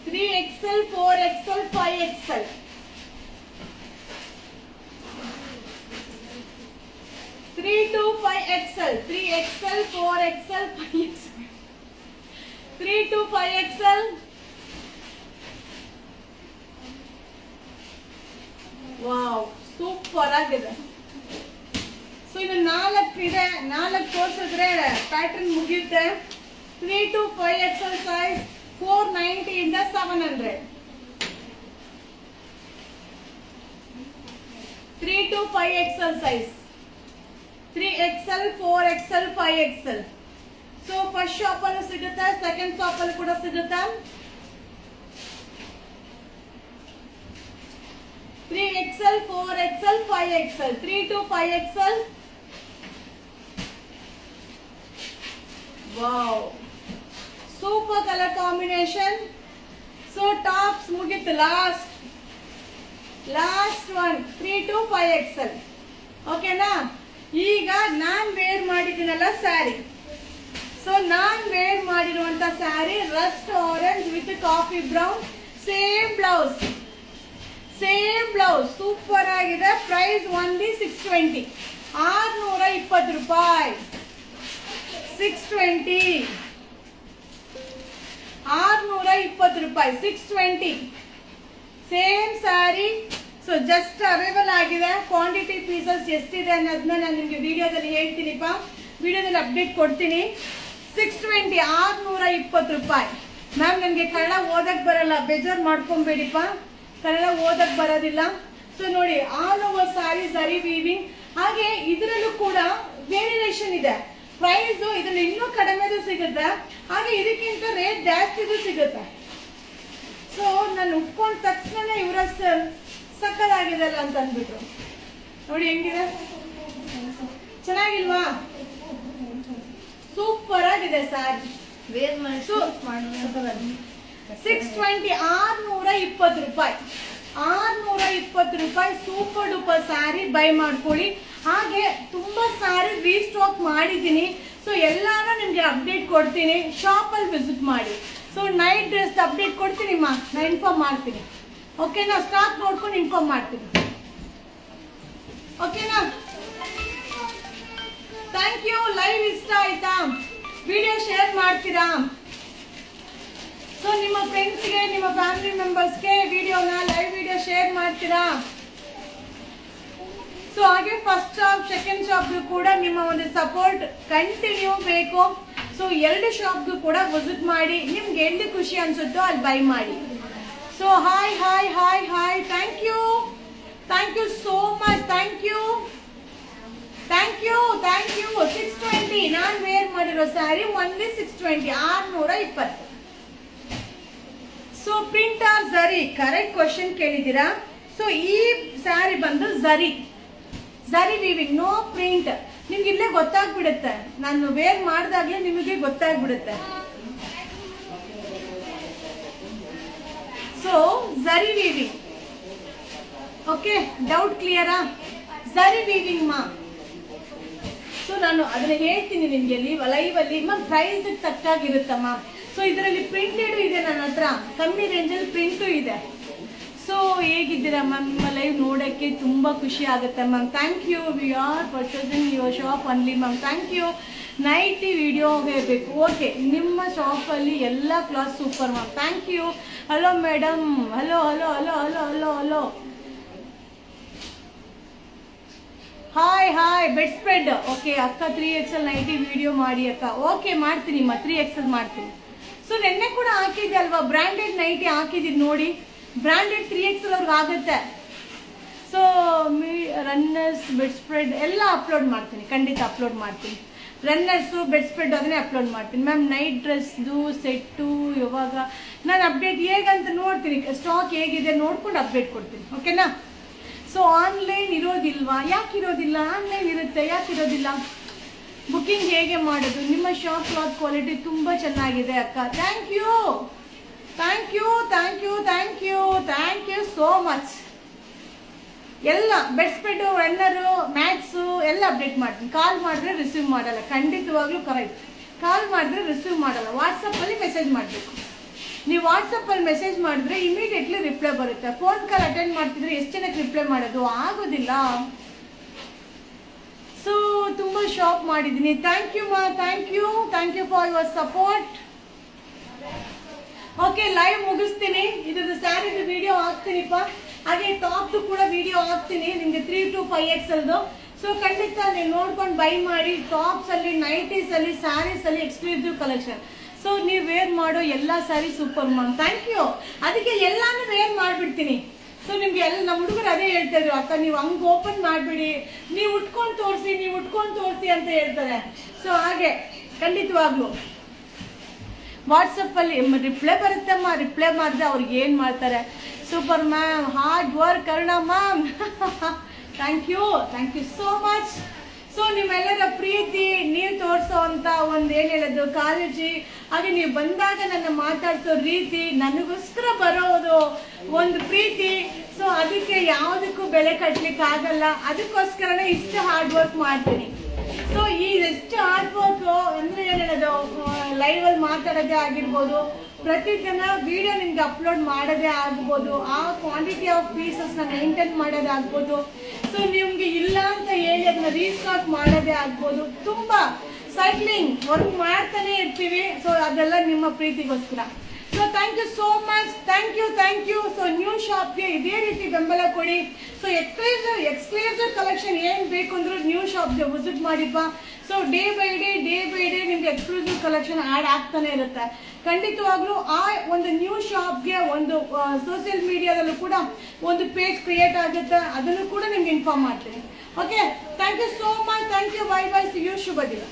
3XL, 4XL, 5XL. 3 to 5XL, 3XL, 4XL, 5XL, 3 to 5XL. Wow, super ಆಗಿದೆ. ಸೊ ಇದು 4 ಇದೆ, 4 ತೋರಿಸಿದ್ರೆ ಪ್ಯಾಟರ್ನ್ ಮುಗಿಯುತ್ತೆ. 3 to 5XL ಸೈಜ್ 490 ಇಂದ 700. 3 to 5XL size 3XL, 4XL, 5XL. So first shop ಅಲ್ಲೂ ಸಿಗುತ್ತೆ, second shop ಅಲ್ಲಿ ಕೂಡ ಸಿಗುತ್ತೆ. 3XL, 4XL, 5XL, 3 to 5XL. Wow, super colour combination. So tops ಮುಗಿತು. Last one 3 to 5XL. ಓಕೆನಾ? ಈಗ ನಾನ್ ವೇರ್ ಮಾಡಿದ್ದೀನಲ್ಲ ಸ್ಯಾರಿ, ಸೊ ನಾನ್ ವೇರ್ ಮಾಡಿರುವಂತ sari rust orange with coffee brown, same blouse super ಆಗಿದೆ. ಪ್ರೈಸ್ ಓನ್ಲಿ 620, 620 ರೂಪಾಯಿ. 620, 620 ರೂಪಾಯಿ, 620. Same sari. So just arrival ಆಗಿದೆ. ಕ್ವಾಂಟಿಟಿ ಪೀಸಸ್ ಎಷ್ಟಿದೆ ಅನ್ನೋದನ್ನ ನಾನು ನಿಮಗೆ ವಿಡಿಯೋದಲ್ಲಿ ಹೇಳ್ತೀನಿಪ್ಪ, ವಿಡಿಯೋದಲ್ಲಿ ಅಪ್ಡೇಟ್ ಕೊಡ್ತೀನಿ. 620, 620 ರೂಪಾಯಿ. ಮ್ಯಾಮ್ ನನಗೆ ಕನ್ನಡ ಓದಕ್ ಬರಲ್ಲ, ಬೇಜಾರು ಮಾಡ್ಕೊಂಬೇಡಿಪ್ಪ, ಕನ್ನಡ ಓದಕ್ ಬರೋದಿಲ್ಲ. ಸೊ ನೋಡಿ, ಆಲ್ ಓವರ್ ಸ್ಯಾರಿ ಝರಿ ವೀವಿಂಗ್. ಹಾಗೆ ಇದರಲ್ಲೂ ಕೂಡ ವೇರಿಯೇಷನ್ ಇದೆ. ಪ್ರೈಸ್ ಇದ್ರಲ್ಲಿ ಇನ್ನೂ ಕಡಿಮೆದು ಸಿಗುತ್ತೆ, ಹಾಗೆ ಇದಕ್ಕಿಂತ ರೇಟ್ ಜಾಸ್ತಿದು ಸಿಗುತ್ತೆ. ಸೊ ನಾನು ಉಟ್ಕೊಂಡ ತಕ್ಷಣ ಇವರ ಸಕ್ಕದಾಗಿದೆಲ್ಲ ಅಂತ ಅಂದ್ಬಿಟ್ರು. ನೋಡಿ ಹೆಂಗಿದೆ, ಚೆನ್ನಾಗಿಲ್ವಾ? ಸೂಪರ್ ಆಗಿದೆ ಸ್ಯಾರಿ. ವೇರ್ ಮಾಡಿ 620, 620 ರೂಪಾಯಿ, 620 ರೂಪಾಯಿ. ಸೂಪರ್ ಡೂಪರ್ ಸ್ಯಾರಿ, ಬೈ ಮಾಡ್ಕೊಳ್ಳಿ. ಹಾಗೆ ತುಂಬಾ ಸ್ಯಾರಿ ರೀಸ್ಟಾಕ್ ಮಾಡಿದ್ದೀನಿ. ಸೊ ಎಲ್ಲಾನು ನಿಮ್ಗೆ ಅಪ್ಡೇಟ್ ಕೊಡ್ತೀನಿ, ಶಾಪಲ್ಲಿ ವಿಸಿಟ್ ಮಾಡಿ. ಸೊ ನೈಟ್ ಡ್ರೆಸ್ ಅಪ್ಡೇಟ್ ಕೊಡ್ತೀನಿ ಮಾ, ನಾನು ಇನ್ಫಾರ್ಮ್ ಮಾಡ್ತೀನಿ. ಓಕೆನಾ? ಸ್ಟಾಕ್ ನೋಡ್ಕೊಂಡು ಇನ್ಫಾರ್ಮ್ ಮಾಡ್ತೀನಿ. ಓಕೆನಾ? Thank you. ಲೈವ್ ಇಷ್ಟ ಆಯ್ತಾ? ವಿಡಿಯೋ ಶೇರ್ ಮಾಡ್ತೀರಾ? ಸೊ ನಿಮ್ಮ ಫ್ರೆಂಡ್ಸ್ಗೆ, ನಿಮ್ಮ ಫ್ಯಾಮಿಲಿ ಮೆಂಬರ್ಸ್ಗೆ ವಿಡಿಯೋನ, ಲೈವ್ ವಿಡಿಯೋ ಶೇರ್ ಮಾಡ್ತೀರಾ? ಸೊ ಹಾಗೆ ಫಸ್ಟ್ ಶಾಪ್, ಸೆಕೆಂಡ್ ಶಾಪ್ಗೂ ಕೂಡ ನಿಮ್ಮ ಒಂದು ಸಪೋರ್ಟ್ ಕಂಟಿನ್ಯೂ ಬೇಕು. ಸೊ 2 ಶಾಪ್ಗೂ ಕೂಡ ವಿಸಿಟ್ ಮಾಡಿ, ನಿಮ್ಗೆ ಎಲ್ಲಿ ಖುಷಿ ಅನ್ಸುತ್ತೋ ಅಲ್ಲಿ ಬೈ ಮಾಡಿ. So hi hi hi hi, thank you so much, thank you. 620 ನಾನು ವೇರ್ ಮಾಡಿರೋ sari only 620, 620. So print or zari, correct question ಕೇಳಿದ್ದೀರಾ. ಸೊ ಈ ಸ್ಯಾರಿ ಬಂದು ಝರಿ ವೀವಿಂಗ್, ನೋ ಪ್ರಿಂಟ್. ನಿಮ್ಗೆ ಇಲ್ಲೇ ಗೊತ್ತಾಗ್ಬಿಡುತ್ತೆ, ನಾನು ವೇರ್ ಮಾಡಿದಾಗ್ಲೇ ನಿಮಗೆ ಗೊತ್ತಾಗ್ಬಿಡುತ್ತೆ. ಸೊ ಝರಿ ವೀವಿಂಗ್, ಓಕೆ, ಡೌಟ್ ಕ್ಲಿಯರಾ? ಝರಿ ವೀವಿಂಗ್ ಮಾ. ಸೊ ನಾನು ಅದನ್ನ ಹೇಳ್ತೀನಿ ನಿಮ್ಗೆ ಲೈವ್ ಅಲ್ಲಿ. ಮ್ಯಾಮ್ ಪ್ರೈಸ್ ತಕ್ಕಾಗಿರುತ್ತಮ್ಮ. ಸೊ ಇದರಲ್ಲಿ ಪ್ರಿಂಟೆಡ್ ಇದೆ ನನ್ನ ಹತ್ರ, ಕಮ್ಮಿ ರೇಂಜಲ್ಲಿ ಪ್ರಿಂಟು ಇದೆ. ಸೊ ಹೇಗಿದ್ದೀರಾ ಮ್ಯಾಮ್? ನಿಮ್ಮ ಲೈವ್ ನೋಡೋಕ್ಕೆ ತುಂಬ ಖುಷಿ ಆಗುತ್ತೆ ma'am. Thank you. We are purchasing your shop only ma'am. Thank you. Nighty video ಬೇಕು. ಓಕೆ, ನಿಮ್ಮ ಶಾಪಲ್ಲಿ ಎಲ್ಲ class super ma'am. Thank you. Hello madam, hello hello hello hello hello hello hi hi. Bedspread, okay ಅಕ್ಕ 3XL nighty video ಮಾಡಿ ಅಕ್ಕ. Okay ಮಾಡ್ತೀನಿ, 3XL ಮಾಡ್ತೀನಿ. So ನೆನ್ನೆ ಕೂಡ ಹಾಕಿದ್ದೆ ಅಲ್ವಾ, ಬ್ರ್ಯಾಂಡೆಡ್ ನೈಟಿ ಹಾಕಿದ್ದೀನಿ ನೋಡಿ. ಬ್ರ್ಯಾಂಡೆಡ್ 3XL ಅವ್ರಿಗೆ ಆಗುತ್ತೆ. ಸೊ ರನ್ನರ್ಸ್, ಬೆಡ್ ಸ್ಪ್ರೆಡ್ ಎಲ್ಲ ಅಪ್ಲೋಡ್ ಮಾಡ್ತೀನಿ, ಖಂಡಿತ ಅಪ್ಲೋಡ್ ಮಾಡ್ತೀನಿ. ರನ್ನರ್ಸು, ಬೆಡ್ ಸ್ಪ್ರೆಡ್ ಅದನ್ನೇ ಅಪ್ಲೋಡ್ ಮಾಡ್ತೀನಿ ಮ್ಯಾಮ್. ನೈಟ್ ಡ್ರೆಸ್ದು ಸೆಟ್ಟು ಯಾವಾಗ ನಾನು ಅಪ್ಡೇಟ್ ಹೇಗಂತ ನೋಡ್ತೀನಿ, ಸ್ಟಾಕ್ ಹೇಗಿದೆ ನೋಡ್ಕೊಂಡು ಅಪ್ಡೇಟ್ ಕೊಡ್ತೀನಿ. ಓಕೆನಾ? ಸೊ ಆನ್ಲೈನ್ ಇರೋದಿಲ್ವಾ? ಯಾಕೆ ಇರೋದಿಲ್ಲ? ಆನ್ಲೈನ್ ಇರುತ್ತೆ, ಯಾಕೆ ಇರೋದಿಲ್ಲ? ಬುಕ್ಕಿಂಗ್ ಹೇಗೆ ಮಾಡೋದು? ನಿಮ್ಮ ಶಾಪ್ ಕ್ಲಾತ್ ಕ್ವಾಲಿಟಿ ತುಂಬ ಚೆನ್ನಾಗಿದೆ ಅಕ್ಕ. Thank you so much. ಎಲ್ಲ ಬೆಡ್ ಸ್ಪ್ರೆಡ್, ರನ್ನರು, ಮ್ಯಾಟ್ಸು ಎಲ್ಲ ಅಪ್ಡೇಟ್ ಮಾಡ್ತೀನಿ. ಕಾಲ್ ಮಾಡಿದ್ರೆ ರಿಸೀವ್ ಮಾಡಲ್ಲ, ಖಂಡಿತವಾಗ್ಲೂ ಕರೆಕ್ಟ್. ಕಾಲ್ ಮಾಡಿದ್ರೆ ರಿಸೀವ್ ಮಾಡಲ್ಲ, ವಾಟ್ಸಪ್ಪಲ್ಲಿ ಮೆಸೇಜ್ ಮಾಡಬೇಕು. ನೀವು ವಾಟ್ಸಪ್ಪಲ್ಲಿ ಮೆಸೇಜ್ ಮಾಡಿದ್ರೆ ಇಮಿಡಿಯೇಟ್ಲಿ ರಿಪ್ಲೈ ಬರುತ್ತೆ. ಫೋನ್ ಕಾಲ್ ಅಟೆಂಡ್ ಮಾಡ್ತಿದ್ರೆ ಎಷ್ಟು ಜನಕ್ಕೆ ರಿಪ್ಲೈ ಮಾಡೋದು ಆಗೋದಿಲ್ಲ. ಸೊ ತುಂಬ ಶಾಪ್ ಮಾಡಿದ್ದೀನಿ. Thank you ma'am, thank you for your support. Okay, live ಮುಗಿಸ್ತೀನಿ. ಇದ್ರದ್ದು ಸ್ಯಾರಿದು ವಿಡಿಯೋ ಹಾಕ್ತೀನಿಪ್ಪ. ಹಾಗೆ ಟಾಪ್ದು ಕೂಡ ವಿಡಿಯೋ ಹಾಕ್ತೀನಿ ನಿಮಗೆ, 3 to 5XL. ಸೊ ಖಂಡಿತ ನೀವು ನೋಡ್ಕೊಂಡು ಬೈ ಮಾಡಿ. ಟಾಪ್ಸ್ ಅಲ್ಲಿ, ನೈಟೀಸ್ ಅಲ್ಲಿ, ಸ್ಯಾರೀಸ್ ಅಲ್ಲಿ ಎಕ್ಸ್ಕ್ಲೂಸಿವ್ ಕಲೆಕ್ಷನ್. ಸೊ ನೀವು ವೇರ್ ಮಾಡೋ ಎಲ್ಲ sari super ma'am. Thank you. ಅದಕ್ಕೆ ಎಲ್ಲಾನು ವೇರ್ ಮಾಡಿಬಿಡ್ತೀನಿ. ಸೊ ನಿಮ್ಗೆ ಎಲ್ಲ ನಮ್ಮ ಹುಡುಗರು ಅದೇ ಹೇಳ್ತಾ ಇದ್ರು, ಅಕ್ಕ ನೀವು ಹಂಗೆ ಓಪನ್ ಮಾಡಿಬಿಡಿ, ನೀವು ಉಟ್ಕೊಂಡು ತೋರಿಸಿ ಅಂತ ಹೇಳ್ತಾರೆ. ಸೊ ಹಾಗೆ ಖಂಡಿತವಾಗ್ಲು ವಾಟ್ಸಪ್ಪಲ್ಲಿ ರಿಪ್ಲೈ ಬರುತ್ತಮ್ಮ. ರಿಪ್ಲೈ ಮಾಡಿದ್ರೆ ಅವ್ರಿಗೆ ಏನು ಮಾಡ್ತಾರೆ? ಸೂಪರ್ ಮ್ಯಾಮ್, ಹಾರ್ಡ್ ವರ್ಕ್ ಕರ್ಣ ma'am. Thank you so much. So ನಿಮ್ಮೆಲ್ಲರ ಪ್ರೀತಿ, ನೀವು ತೋರಿಸೋ ಅಂತ ಒಂದು ಏನು ಹೇಳೋದು, ಕಾಳಜಿ, ಹಾಗೆ ನೀವು ಬಂದಾಗ ನನ್ನ ಮಾತಾಡ್ಸೋ ರೀತಿ, ನನಗೋಸ್ಕರ ಬರೋದು ಒಂದು ಪ್ರೀತಿ. ಸೊ ಅದಕ್ಕೆ ಯಾವುದಕ್ಕೂ ಬೆಲೆ ಕಟ್ಲಿಕ್ಕೆ ಆಗಲ್ಲ, ಅದಕ್ಕೋಸ್ಕರನೇ ಇಷ್ಟು ಹಾರ್ಡ್ ವರ್ಕ್ ಮಾಡ್ತೀನಿ. ಸೊ ಈ ಎಷ್ಟು ಹಾರ್ಡ್ ವರ್ಕ್ ಅಂದ್ರೆ ಏನ್ ಹೇಳೋದು, ಲೈವ್ ಅಲ್ಲಿ ಮಾತಾಡೋದೇ ಆಗಿರ್ಬೋದು, ಪ್ರತಿದಿನ ವಿಡಿಯೋ ನಿಮ್ಗೆ ಅಪ್ಲೋಡ್ ಮಾಡೋದೇ ಆಗ್ಬೋದು, ಆ ಕ್ವಾಂಟಿಟಿ ಆಫ್ ಪೀಸಸ್ ನ ಮೇಂಟೈನ್ ಮಾಡೋದಾಗ್ಬೋದು, ಸೊ ನಿಮ್ಗೆ ಇಲ್ಲ ಅಂತ ಹೇಳಿ ಅದನ್ನ ರೀಸ್ಟಾಕ್ ಮಾಡೋದೇ ಆಗ್ಬೋದು, ತುಂಬಾ ಸೈಕ್ಲಿಂಗ್ ವರ್ಕ್ ಮಾಡ್ತಾನೆ ಇರ್ತೀವಿ. ಸೊ ಅದೆಲ್ಲ ನಿಮ್ಮ ಪ್ರೀತಿಗೋಸ್ಕರ. So thank you so much, thank you. So new ಶಾಪ್ಗೆ ಇದೇ ರೀತಿ ಬೆಂಬಲ ಕೊಡಿ. ಸೊ ಎಕ್ಸ್ಕ್ಲೂಸಿವ್ ಕಲೆಕ್ಷನ್ ಏನ್ ಬೇಕು ಅಂದ್ರೂ ನ್ಯೂ ಶಾಪ್ಗೆ ವಿಸಿಟ್ ಮಾಡಿಪ್ಪ. ಸೊ ಡೇ ಬೈ ಡೇ ನಿಮ್ಗೆ ಎಕ್ಸ್ಕ್ಲೂಸಿವ್ ಕಲೆಕ್ಷನ್ ಆಡ್ ಆಗ್ತಾನೆ ಇರುತ್ತೆ. ಖಂಡಿತವಾಗ್ಲೂ ಆ ಒಂದು ನ್ಯೂ ಶಾಪ್ಗೆ ಒಂದು ಸೋಷಿಯಲ್ ಮೀಡಿಯಾದಲ್ಲೂ ಕೂಡ ಒಂದು ಪೇಜ್ ಕ್ರಿಯೇಟ್ ಆಗುತ್ತೆ, ಅದನ್ನು ಕೂಡ ನಿಮ್ಗೆ ಇನ್ಫಾರ್ಮ್ ಮಾಡ್ತೀನಿ. Okay, thank you so much, bye see you, ಶುಭ ದಿನ.